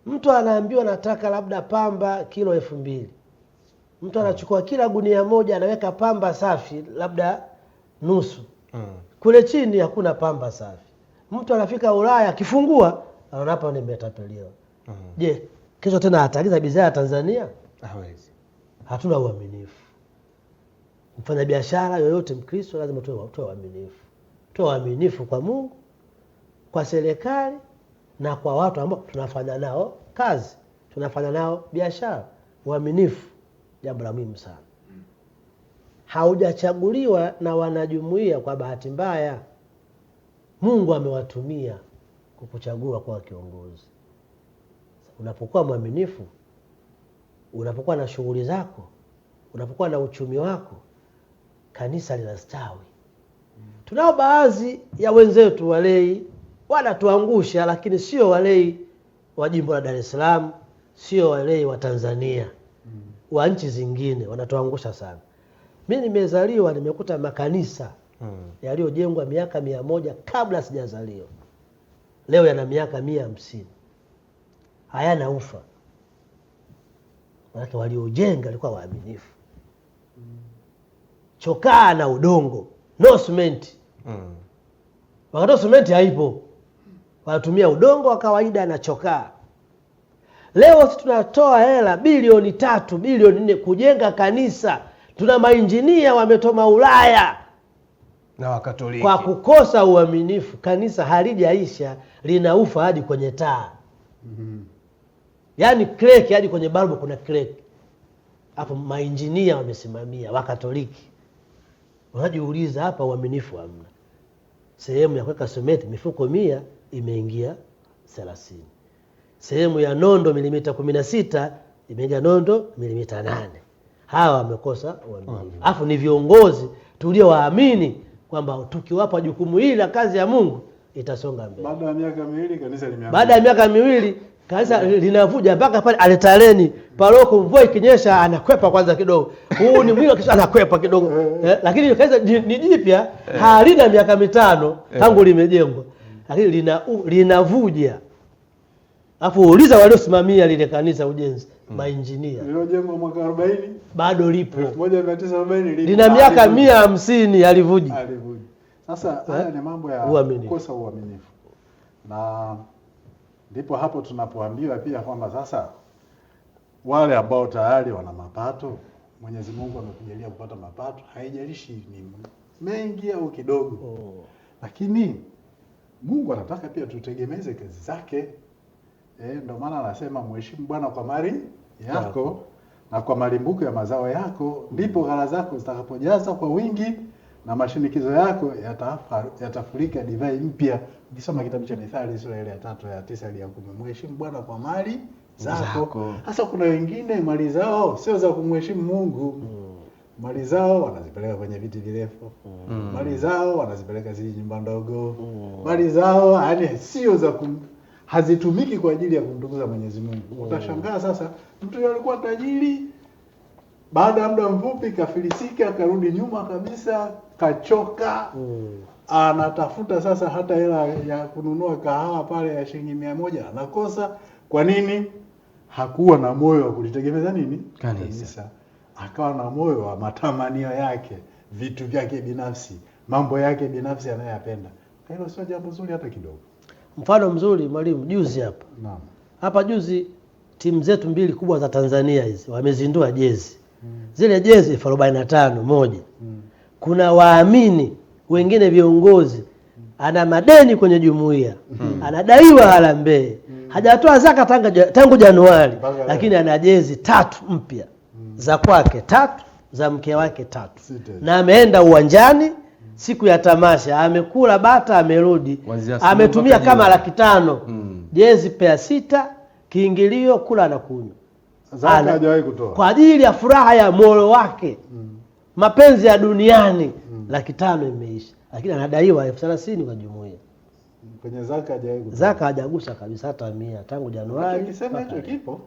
Mtu anaambiwa nataka labda pamba kilo 2000. Mtu anachukua kila gunia moja anaweka pamba safi labda nusu. Kule chini hakuna pamba safi. Mtu anafika Ulaya akifungua anaona hapa nimetapeliwa. Je, kesho tena ataagiza bidhaa ya Tanzania? Hawezi. Hatuna uaminifu. Mfanya biashara yoyote Mkristo lazima tuwe waaminifu. Tuwe waaminifu kwa Mungu, kwa serikali na kwa watu ambao tunafanya nao kazi. tunafanya nao biashara. Uaminifu jambo la muhimu sana. Haujachaguliwa na wanajumuiya kwa bahati mbaya. Mungu amewatumia kukuchagua kwa kiongozi. Unapokuwa mwaminifu, unapokuwa na shughuli zako, unapokuwa na uchumi wako, kanisa linastawi. Tunao baadhi ya wenzetu walei wanatuangusha, lakini sio walei wa jimbo la Dar es Salaam, sio walei wa Tanzania, wa nchi zingine wanatuangusha sana. Mimi nimezaliwa nimekuta makanisa yaliyojengwa miaka 100 kabla sijazaliwa. Leo yana miaka 150. Hayana ufa. Maana waliojenga walikuwa waaminifu. Chokaa na udongo, no cement. Wakati cement haipo, wanatumia udongo wa kawaida na chokaa. Leo sisi tunatoa hela bilioni 3, bilioni 4 kujenga kanisa. Tuna mainjinia wametoma Ulaya na Wakatoliki. Kwa kukosa uaminifu, kanisa halijaisha, linaufa hadi kwenye taa. Yaani crack hadi kwenye balbu kuna crack. Hapo mainjinia wamesimamia Wakatoliki. Unajiuliza hapa uaminifu hamna. Sehemu ya kuweka sementi mifuko 100 imeingia 30. Sehemu ya nondo milimita 16 imeingia nondo milimita 8. Hawa wamekosa uaminifu. Alafu ni viongozi tuliowaamini kwamba tukiwapa jukumu hili la kazi ya Mungu itasonga mbele. Baada ya miaka 2 kanisa limeanza. Baada ya miaka 2 kanisa linavuja mpaka pale Aletaleni. Paroko mvua ikinyesha anakwepa kwanza kidogo. Huu ni mwili kisha anakwepa kidogo. Lakini kanisa ni jipya, halina miaka 5 tangu limejengwa. Lakini linavuja. Alafu uliza waliosimamia lile kanisa ujenzi, mainjinia. Lilojengwa mwaka 40 bado lipo. 1940 lipo. Lina miaka 150 alivuji. Sasa haya ni mambo ya kukosa uaminifu. Na ndipo hapo tunapoambiwa pia kwamba sasa wale ambao tayari wana mapato, Mwenyezi Mungu amekujalia kupata mapato, haijalishi ni mengi au kidogo. Lakini Mungu anataka pia tutegemeze kazi zake. Ndio maana anasema mheshimu Bwana kwa mali yako na kwa malimbuko ya mazao yako, ndipo ghala zako zitakapojaza kwa wingi na mashinikizo yako yatafurika divai mpya. Ukisoma kitabu cha Mithali sura ile ya 3 ya 9 hadi ya 10, mheshimu Bwana kwa mali zako. Sasa kuna wengine mali zao sio za kumheshimu Mungu. Mali zao wanazipeleka kwenye viti virefu. Mali zao wanazipeleka zile nyumba ndogo. Mali zao yani sio za hazitumiki kwa ajili ya kumtukuza Mwenyezi Mungu. Utashangaa sasa mtu yule alikuwa tajiri, baada ya muda mfupi kafilisika, karudi nyuma kabisa, kachoka. Anatafuta sasa hata hela ya kununua kahawa pale ya shilingi 100 anakosa. Kwa nini? Hakuwa na moyo wa kulitegemeza nini? Kanisa. Akawa na moyo wa matamanio yake, vitu vyake binafsi, mambo yake binafsi anayoyapenda. Hilo sio jambo zuri hata kidogo. Mfano mzuri mwalimu, juzi hapa. Naam. Hapa juzi timu zetu 2 kubwa za Tanzania hizi wamezindua jezi. Zile jezi 45 moja. Kuna waamini wengine viongozi ana madeni kwenye jumuiya. Anadaiwa harambee. Hajatoa zaka tangu Januari, lakini ana jezi 3 mpya. Za kwake 3, za mke wake 3. Na ameenda uwanjani siku ya tamasha, amekula bata, amerudi, ametumia kama 500,000. Jezi pea 6, kiingilio, kula na kunywa. Zaka hajawahi kutoa. Kwa ajili ya furaha ya moyo wake. Mapenzi ya duniani, 500,000 imeisha. Lakini anadaiwa 30,000 kwa jumuiya. Kwenye zaka hajawahi kutoa. Zaka hajagusa kabisa hata 100 tangu Januari. Ukisema hicho kipo.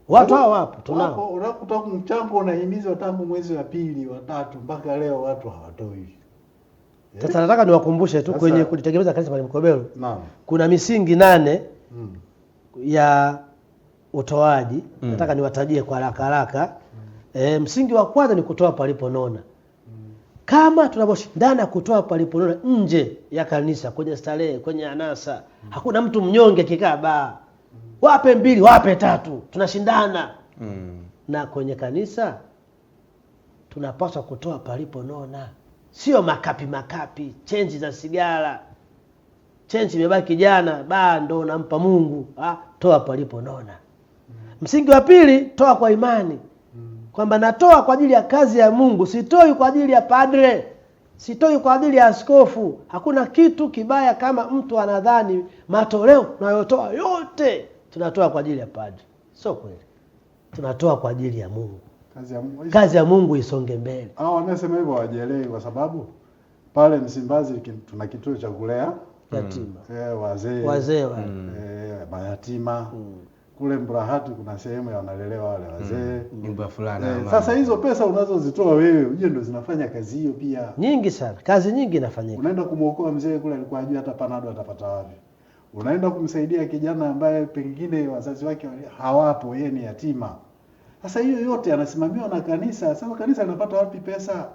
Watu hao wapo, tunao. Unakuta mchango unahimizwa tangu mwezi wa 2, wa 3 mpaka leo watu hawatoi. Sasa nataka niwakumbushe tu kwenye kulitegemeza kanisa pale Mkobelo. Naam. Kuna misingi 8 ya utoaji. Nataka niwatajie kwa haraka. Msingi wa kwanza ni kutoa paliponona. Kama tunaposhindana kutoa paliponona nje ya kanisa, kwenye starehe, kwenye anasa, hakuna mtu mnyonge kikaa baa. Wape 2, wape 3, tunashindana. Na kwenye kanisa tunapaswa kutoa paliponona. Sio makapi, chenji za sigara. Chenji imebaki jana, ndo nampa Mungu. Toa paliponona. Msingi wa pili, toa kwa imani. Kwamba natoa kwa ajili ya kazi ya Mungu, sitoi kwa ajili ya padre, sitoi kwa ajili ya askofu. Hakuna kitu kibaya kama mtu anadhani matoleo tunayotoa yote tunatoa kwa ajili ya padre. Sio kweli. Tunatoa kwa ajili ya Mungu. Kazi ya Mungu isonge mbele. Hao wanasema hivyo hawajielewi, kwa sababu pale Msimbazi tuna kituo cha kulea yatima. Wazee mayatima. Kule Mburahati kuna sehemu ya wanalelewa wale wazee. Nyumba fulani. Sasa hizo pesa unazozitoa wewe, uje ndo zinafanya kazi hiyo pia. Nyingi sana. Kazi nyingi inafanyika. Unaenda kumuokoa mzee kule, alikuwa hajui hata panado atapata wapi. Unaenda kumsaidia kijana ambaye pengine wazazi wake hawapo, yeye ni yatima. Sasa hiyo yote anasimamiwa na kanisa. Sasa kanisa linapata wapi pesa?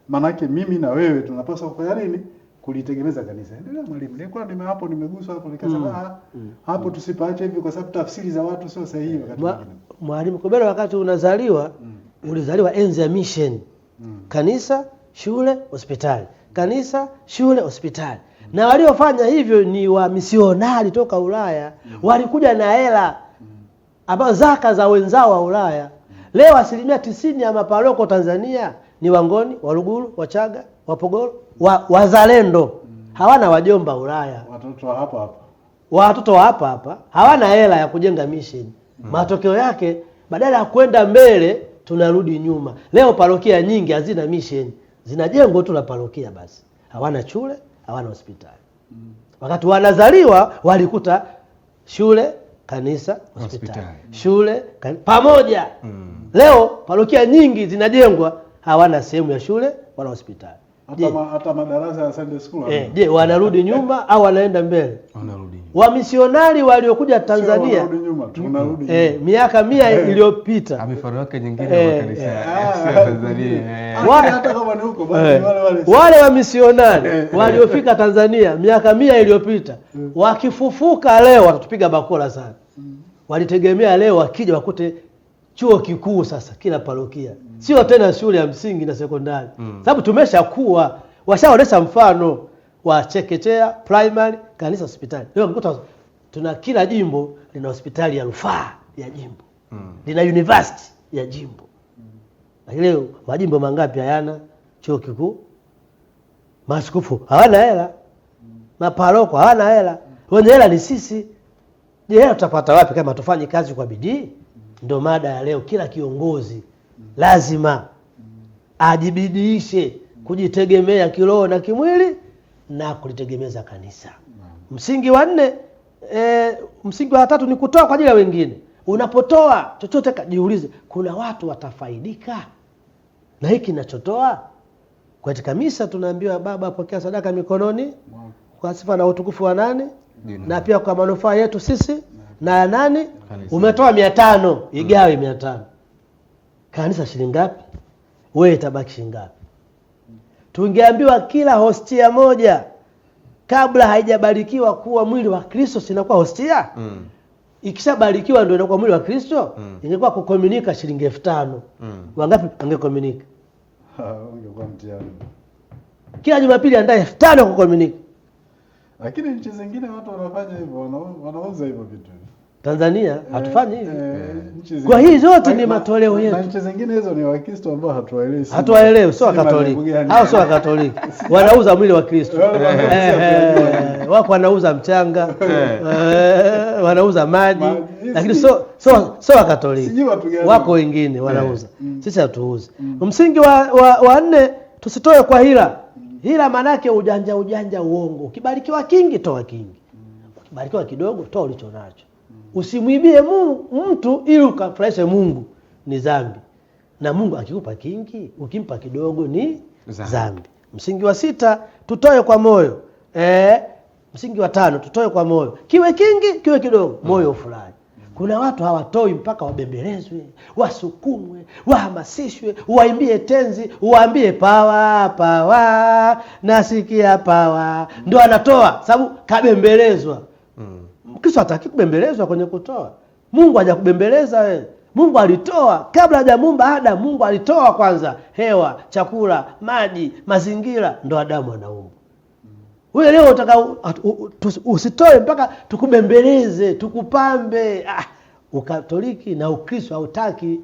Manake mimi na wewe tunapaswa kufanya nini? Kulitegemeza kanisa. Endelea mwalimu. Nilikuwa nimeguswa hapo nikasema hapo tusipaache hivi, kwa sababu tafsiri za watu sio sahihi wakati mwingine. Mwalimu Kobelo, wakati unazaliwa ulizaliwa enzi ya mission. Kanisa, shule, hospitali. Kanisa, shule, hospitali. Na waliofanya hivyo ni wa misionari toka Ulaya. Walikuja na hela ambazo zaka za wenzao wa Ulaya. Leo 90% ya maparoko Tanzania ni Wangoni, Waluguru, Wachaga, Wapogoro, wazalendo. Hawana wajomba Ulaya. Watoto wa hapa hawana hela ya kujenga mission. Matokeo yake badala ya kwenda mbele tunarudi nyuma. Leo parokia nyingi hazina mission. Zinajengwa tu la parokia basi. Hawana shule, hawana hospitali. Wakati wanazaliwa walikuta shule, kanisa, hospitali. Shule, pamoja. Leo parokia nyingi zinajengwa, hawana sehemu ya shule wala hospitali. Hata madarasa ya Sunday school. Je, wanarudi nyuma au wanaenda mbele? Wanarudi nyuma. Wamisionari waliokuja Tanzania wanarudi nyuma, tunarudi miaka 100 iliyopita. Mifano yake nyingine wa kanisa ya Tanzania. Hata kama ni huko basi wale wamisionari waliofika Tanzania miaka 100 iliyopita wakifufuka leo watatupiga bakora sana. Walitegemea leo wakija wakute chuo kikuu sasa kila parokia. Sio tena shule ya msingi na sekondari. Sababu tumeshakuwa, washaonesha mfano wa chekechea, primary, kanisa, hospitali. Leo mkuta tuna kila jimbo lina hospitali ya rufaa ya jimbo. Lina university ya jimbo. Lakini leo majimbo mangapi hayana chuo kikuu? Maaskofu hawana hela. Maparoko hawana hela. Wenye hela ni sisi. Je, hela tutapata wapi kama tufanye kazi kwa bidii? Ndio mada ya leo. Kila kiongozi lazima ajibidiishe kujitegemea kiroho na kimwili na kulitegemeza kanisa. Msingi wa 4, msingi wa 3 ni kutoa kwa ajili ya wengine. Unapotoa chochote kajiulize, kuna watu watafaidika na hiki ninachotoa? Katika misa tunaambiwa Baba apokea sadaka mikononi kwa sifa na utukufu wa nani? Na pia kwa manufaa yetu sisi na nani? Kanisa. Umetoa 500, igawe 500. Kanisa shilingi ngapi? Wewe itabaki shilingi ngapi? Tungeambiwa kila hostia moja kabla haijabarikiwa kuwa mwili wa Kristo sinakuwa hostia. Ikishabarikiwa ndio inakuwa mwili wa Kristo. Ingekuwa kukomunika shilingi 5000. Wangapi angekomunika? Ungekuwa mtihani. Kila Jumapili andae 5000 kukomunika. Lakini nchi zingine watu wanafanya hivyo, wanauza hivyo vitu. Tanzania hatufanyi hivyo. Kwa hii zote ni matoleo yetu. Na nchi zingine hizo ni Wakristo ambao hatuwaelewi. Hatuwaelewi, sio Wakatoliki. Hao sio Wakatoliki. Wanauza mwili wa Kristo. Wako wanauza mchanga. Wanauza maji. Lakini sio Wakatoliki. Wako wengine wanauza. Sisi hatuuzi. Msingi wa 4, tusitoe kwa hila. Hila manake ujanja uongo. Ukibarikiwa kingi toa kingi. Ukibarikiwa kidogo toa ulicho nacho. Usimwibie mtu ili ukafurahishe Mungu, ni dhambi. Na Mungu akikupa kingi, ukimpa kidogo ni dhambi. Msingi wa 6, tutoe kwa moyo. Msingi wa 5, tutoe kwa moyo. Kiwe kingi, kiwe kidogo, moyo ufurahi. Kuna watu hawatoi mpaka wabembelezwe, wasukumwe, wahamasishwe, waimbie tenzi, waambie pawa, nasikia pawa. Ndio anatoa sababu kabembelezwa. Kristo hataki kubembelezwa kwenye kutoa. Mungu hajakubembeleza wewe. Mungu alitoa kabla hajamuumba Adamu. Mungu alitoa kwanza hewa, chakula, maji, mazingira, ndo Adamu anaumba. Wewe leo utaka usitoe mpaka tukubembeleze, tukupambe. Ukatoliki na Ukristo hautaki,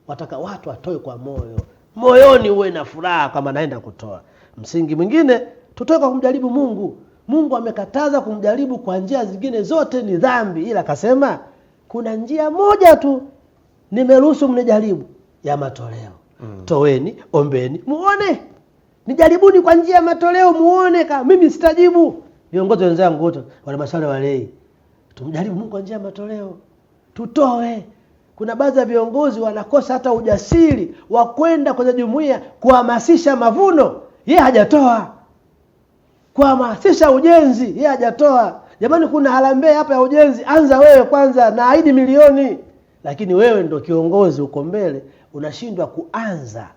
wataka watu watoe kwa moyo. Moyoni uwe na furaha kama naenda kutoa. Msingi mwingine, tutoe kwa kumjaribu Mungu. Mungu amekataza kumjaribu kwa njia zingine, zote ni dhambi, ila akasema kuna njia moja tu nimeruhusu mnijaribu, ya matoleo. Toweni, ombeni, muone. Nijaribuni kwa njia ya matoleo muone kama mimi sitajibu. Viongozi wenzangu wote wana maswali walei. Tumjaribu Mungu kwa njia ya matoleo. Tutoe. Kuna baadhi ya viongozi wanakosa hata ujasiri wa kwenda kwenye jumuiya kuhamasisha mavuno, yeye hajatoa. Kuhamasisha ujenzi, yeye hajatoa. Jamani, kuna harambee hapa ya ujenzi, anza wewe kwanza na ahidi milioni. Lakini wewe ndo kiongozi uko mbele, unashindwa kuanza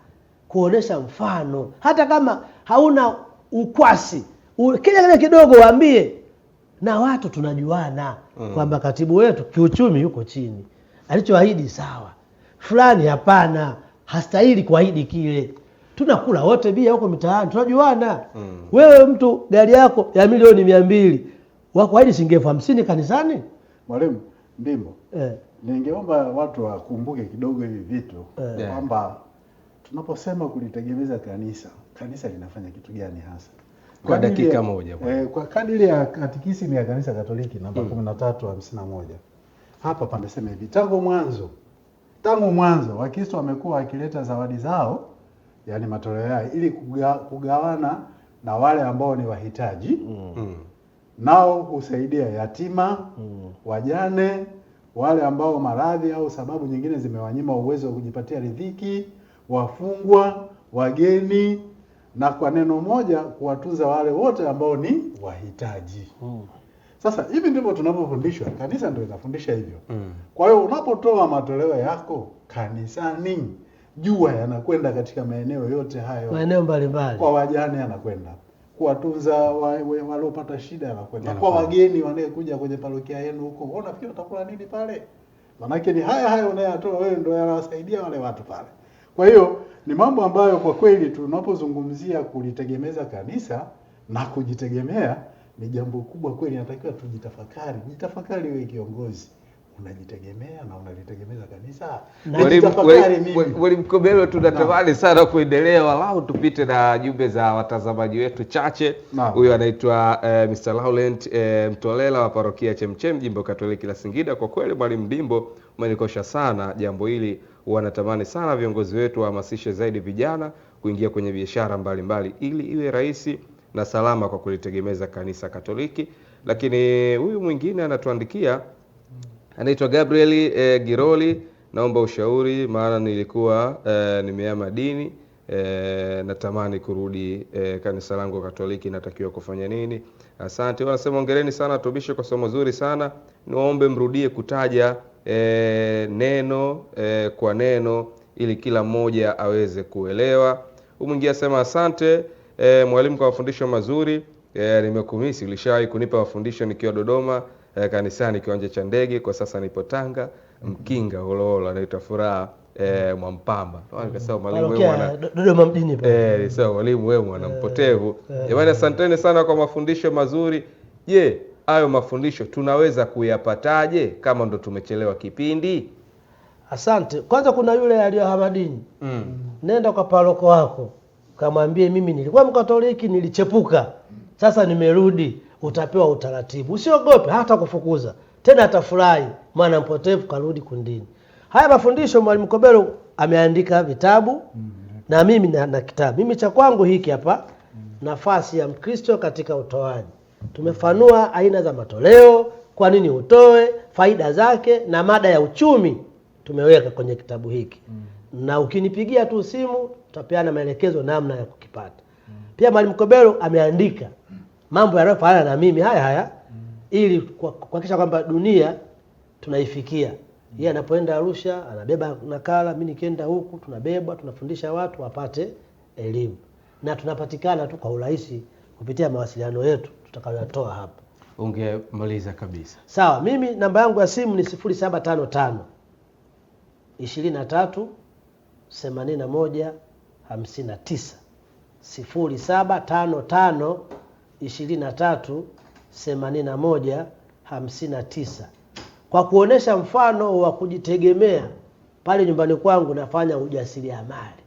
kuonesha mfano. Hata kama hauna ukwasi, kile kidogo waambie. Na watu tunajuana kwamba katibu wetu kiuchumi yuko chini. Alichoahidi sawa, fulani hapana, hastahili kuahidi kile. Tunakula wote bia huko mitaani, tunajuana. Wewe mtu gari yako ya milioni 200, wako ahidi shilingi 50 kanisani? Mwalimu Ndimbo, ningeomba watu wakumbuke kidogo hivi vitu kwamba tunaposema kulitegemeza kanisa linafanya kitu gani hasa? Kwa dakika moja. Kwa kadiri ya katekisimu ya Kanisa Katoliki namba 1351. Hapa pamesema hivi, tangu mwanzo Wakristo wamekuwa wakileta zawadi zao, yani matoleo yao, ili kugawana na wale ambao ni wahitaji. Nao husaidia yatima, wajane, wale ambao maradhi au sababu nyingine zimewanyima uwezo wa kujipatia riziki, wafungwa, wageni, na kwa neno moja kuwatunza wale wote ambao ni wahitaji. Sasa hivi ndivyo tunapofundishwa, kanisa ndio inafundisha hivyo. Kwa hiyo unapotoa matoleo yako kanisani, jua yanakwenda katika maeneo yote hayo, maeneo mbalimbali. Kwa wajane yanakwenda, kuwatunza waliopata shida yanakwenda, kwa wageni wanaokuja kwenye parokia yenu huko, unafikiri utakula nini pale? Maana ni haya unayotoa wewe ndio yanawasaidia wale watu pale. Kwa hiyo ni mambo ambayo kwa kweli tunapozungumzia kulitegemeza kanisa na kujitegemea ni jambo kubwa kweli, natakiwa tujitafakari. Jitafakari wewe kiongozi, unajitegemea na unalitegemeza kanisa? Mwalimu Kobelo, tunatamani sana kuendelea, walau tupite na jumbe za watazamaji wetu chache. Huyu anaitwa Mr. Laurent Mtolela wa parokia Chemchem, Jimbo Katoliki la Singida. Kwa kweli Mwalimu Ndimbo, umenikosha sana jambo hili. Wanatamani sana viongozi wetu wahamasishe zaidi vijana kuingia kwenye biashara mbalimbali ili iwe rahisi na salama kwa kulitegemeza kanisa Katoliki. Lakini huyu mwingine anatuandikia, anaitwa Gabriel Giroli, naomba ushauri maana nilikuwa nimehama dini, natamani kurudi kanisa langu Katoliki, natakiwa kufanya nini? Asante. Wanasema hongereni sana Tobisho kwa somo zuri sana. Niombe mrudie kutaja neno kwa neno ili kila mmoja aweze kuelewa. Mwingine asema asante mwalimu kwa mafundisho mazuri. Nimekumisi, ulishawahi kunipa mafundisho nikiwa Dodoma kanisani kiwanja cha ndege. Kwa sasa nipo Tanga Mkinga Hololo, anaitwa Furaha Mwampamba. Nikasema mwalimu wewe mwana Dodoma mjini pale. Sasa mwalimu wewe mwana mpotevu. Jamani, asanteni sana kwa mafundisho mazuri. Je, hayo mafundisho tunaweza kuyapataje kama ndo tumechelewa kipindi? Asante. Kwanza kuna yule aliyohama dini. Nenda kwa paroko wako, kamwambie mimi nilikuwa Mkatoliki, nilichepuka, sasa nimerudi. Utapewa utaratibu. Usiogope hata kufukuza. Tena atafurahi maana mpotevu karudi kundini. Haya mafundisho Mwalimu Kobelo ameandika vitabu na mimi na kitabu. Mimi cha kwangu hiki hapa, nafasi ya Mkristo katika utoaji. Tumefanua aina za matoleo, kwa nini utoe, faida zake na mada ya uchumi tumeweka kwenye kitabu hiki. Na ukinipigia tu simu tutapeana maelekezo namna ya kukipata. Pia Mwalimu Kobelo ameandika mambo yanayofanana na mimi haya ili kuhakikisha kwamba dunia tunaifikia. Yeye anapoenda Arusha anabeba nakala, mimi nikienda huku tunabeba, tunafundisha watu wapate elimu. Na tunapatikana tu kwa urahisi kupitia mawasiliano yetu tutakayotoa hapa. Ungemaliza kabisa. Sawa, mimi namba yangu ya simu ni 0755 23 81 59. 0755 23 81 59. kwa kuonesha mfano wa kujitegemea. Pale nyumbani kwangu nafanya ujasiriamali.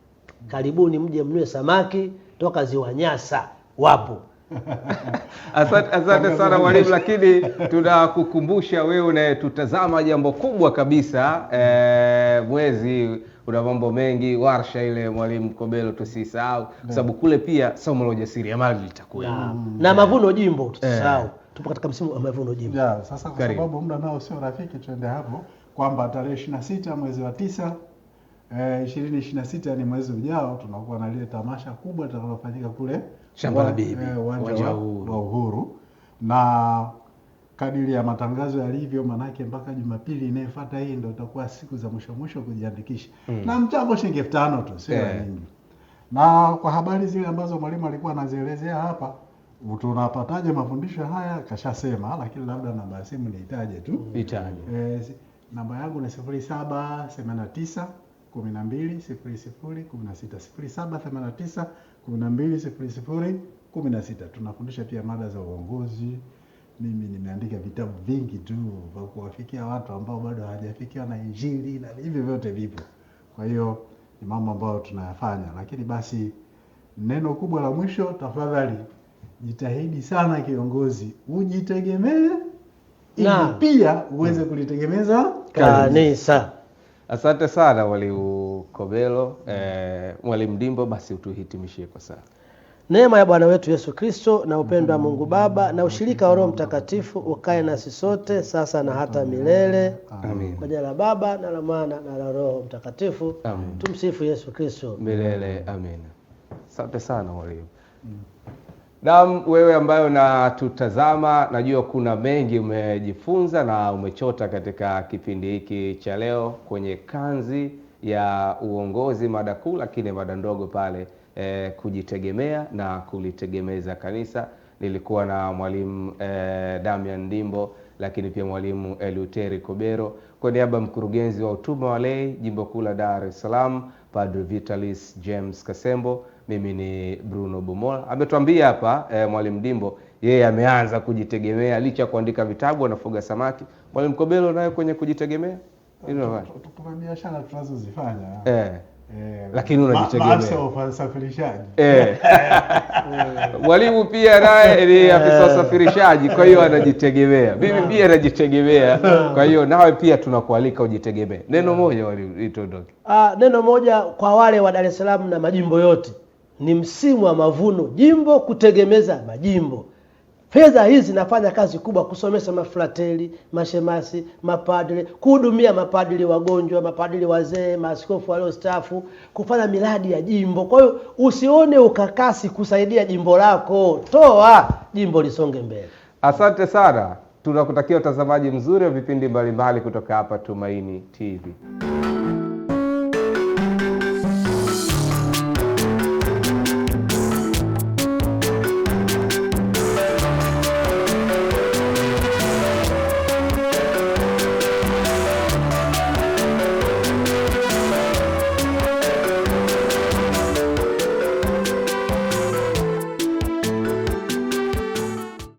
Karibuni mje mnue samaki toka Ziwa Nyasa, wapo. Asante sana mwalimu, lakini tunakukumbusha wewe unayetutazama jambo kubwa kabisa. Mwezi una mambo mengi, warsha ile mwalimu Kobelo tusisahau, kwa sababu kule pia somo la ujasiriamali litakuwa na mavuno jimbo tusisahau. Tupo katika msimu wa mavuno jimbo. Sasa kwa sababu muda nao sio rafiki, tuende hapo kwamba tarehe 26 mwezi wa 9 2026 ni mwezi ujao, tunakuwa na lile tamasha kubwa litakalofanyika kule Shamba la Bibi, uwanja wa Uhuru, na kadiri ya matangazo yalivyo, manake mpaka Jumapili inayofuata hii ndio itakuwa siku za mwisho kujiandikisha. Na mchango shilingi 5,000 tu, sio nyingi. Na kwa habari zile ambazo mwalimu alikuwa anazielezea hapa, tunapataje mafundisho haya kashasema, lakini labda namba ya simu nihitaje tu. Namba yangu ni 0789 12 00 16 0789 12 00 16. Tunafundisha pia mada za uongozi. Mimi nimeandika vitabu vingi tu vya kuwafikia watu ambao bado hawajafikiwa na Injili, na hivyo vyote vipo. Kwa hiyo ni mambo ambayo tunayafanya, lakini basi neno kubwa la mwisho, tafadhali jitahidi sana kiongozi, ujitegemee ili pia uweze kulitegemeza kanisa. Asante sana mwalimu Kobelo. Mwalimu Ndimbo, basi utuhitimishie kwa sasa. Neema ya Bwana wetu Yesu Kristo na upendo wa Mungu Baba na ushirika wa Roho Mtakatifu ukae nasi sote sasa na hata milele. Amen. Kwa jina la Baba na la Mwana na la Roho Mtakatifu. Amen. Tumsifu Yesu Kristo milele. Amen. Asante sana mwalimu. Wewe ambaye unatutazama, najua kuna mengi umejifunza na umechota katika kipindi hiki cha leo kwenye kanzi ya uongozi, mada kuu lakini mada ndogo pale, kujitegemea na kulitegemeza kanisa. Nilikuwa na mwalimu Damian Ndimbo, lakini pia mwalimu Eleutheri Kobero. Kwa niaba mkurugenzi wa utume wa lei Jimbo Kuu la Dar es Salaam, Padre Vitalis James Kasembo, mimi ni Bruno Bumola. Ametuambia hapa mwalimu Ndimbo yeye ameanza kujitegemea licha kuandika vitabu, anafuga samaki. Mwalimu Kobelo naye kwenye kujitegemea kwa biashara tunazozifanya. Lakini unajitegemea. Afisa wa usafirishaji. Mwalimu pia naye ni afisa wa usafirishaji, kwa hiyo anajitegemea. Mimi pia najitegemea. Kwa hiyo nawe pia tunakualika ujitegemee. Neno moja mwalimu itodoke. Neno moja kwa wale wa Dar es Salaam na majimbo yote. Ni msimu wa mavuno jimbo kutegemeza majimbo. Fedha hizi zinafanya kazi kubwa kusomesha mafrateli, mashemasi, mapadri, kuhudumia mapadri wagonjwa, mapadri wazee, maaskofu waliostaafu, kufanya miradi ya jimbo. Kwa hiyo usione ukakasi kusaidia jimbo lako. Toa jimbo lisonge mbele. Asante sana. Tunakutakia utazamaji mzuri wa vipindi mbalimbali kutoka hapa Tumaini TV.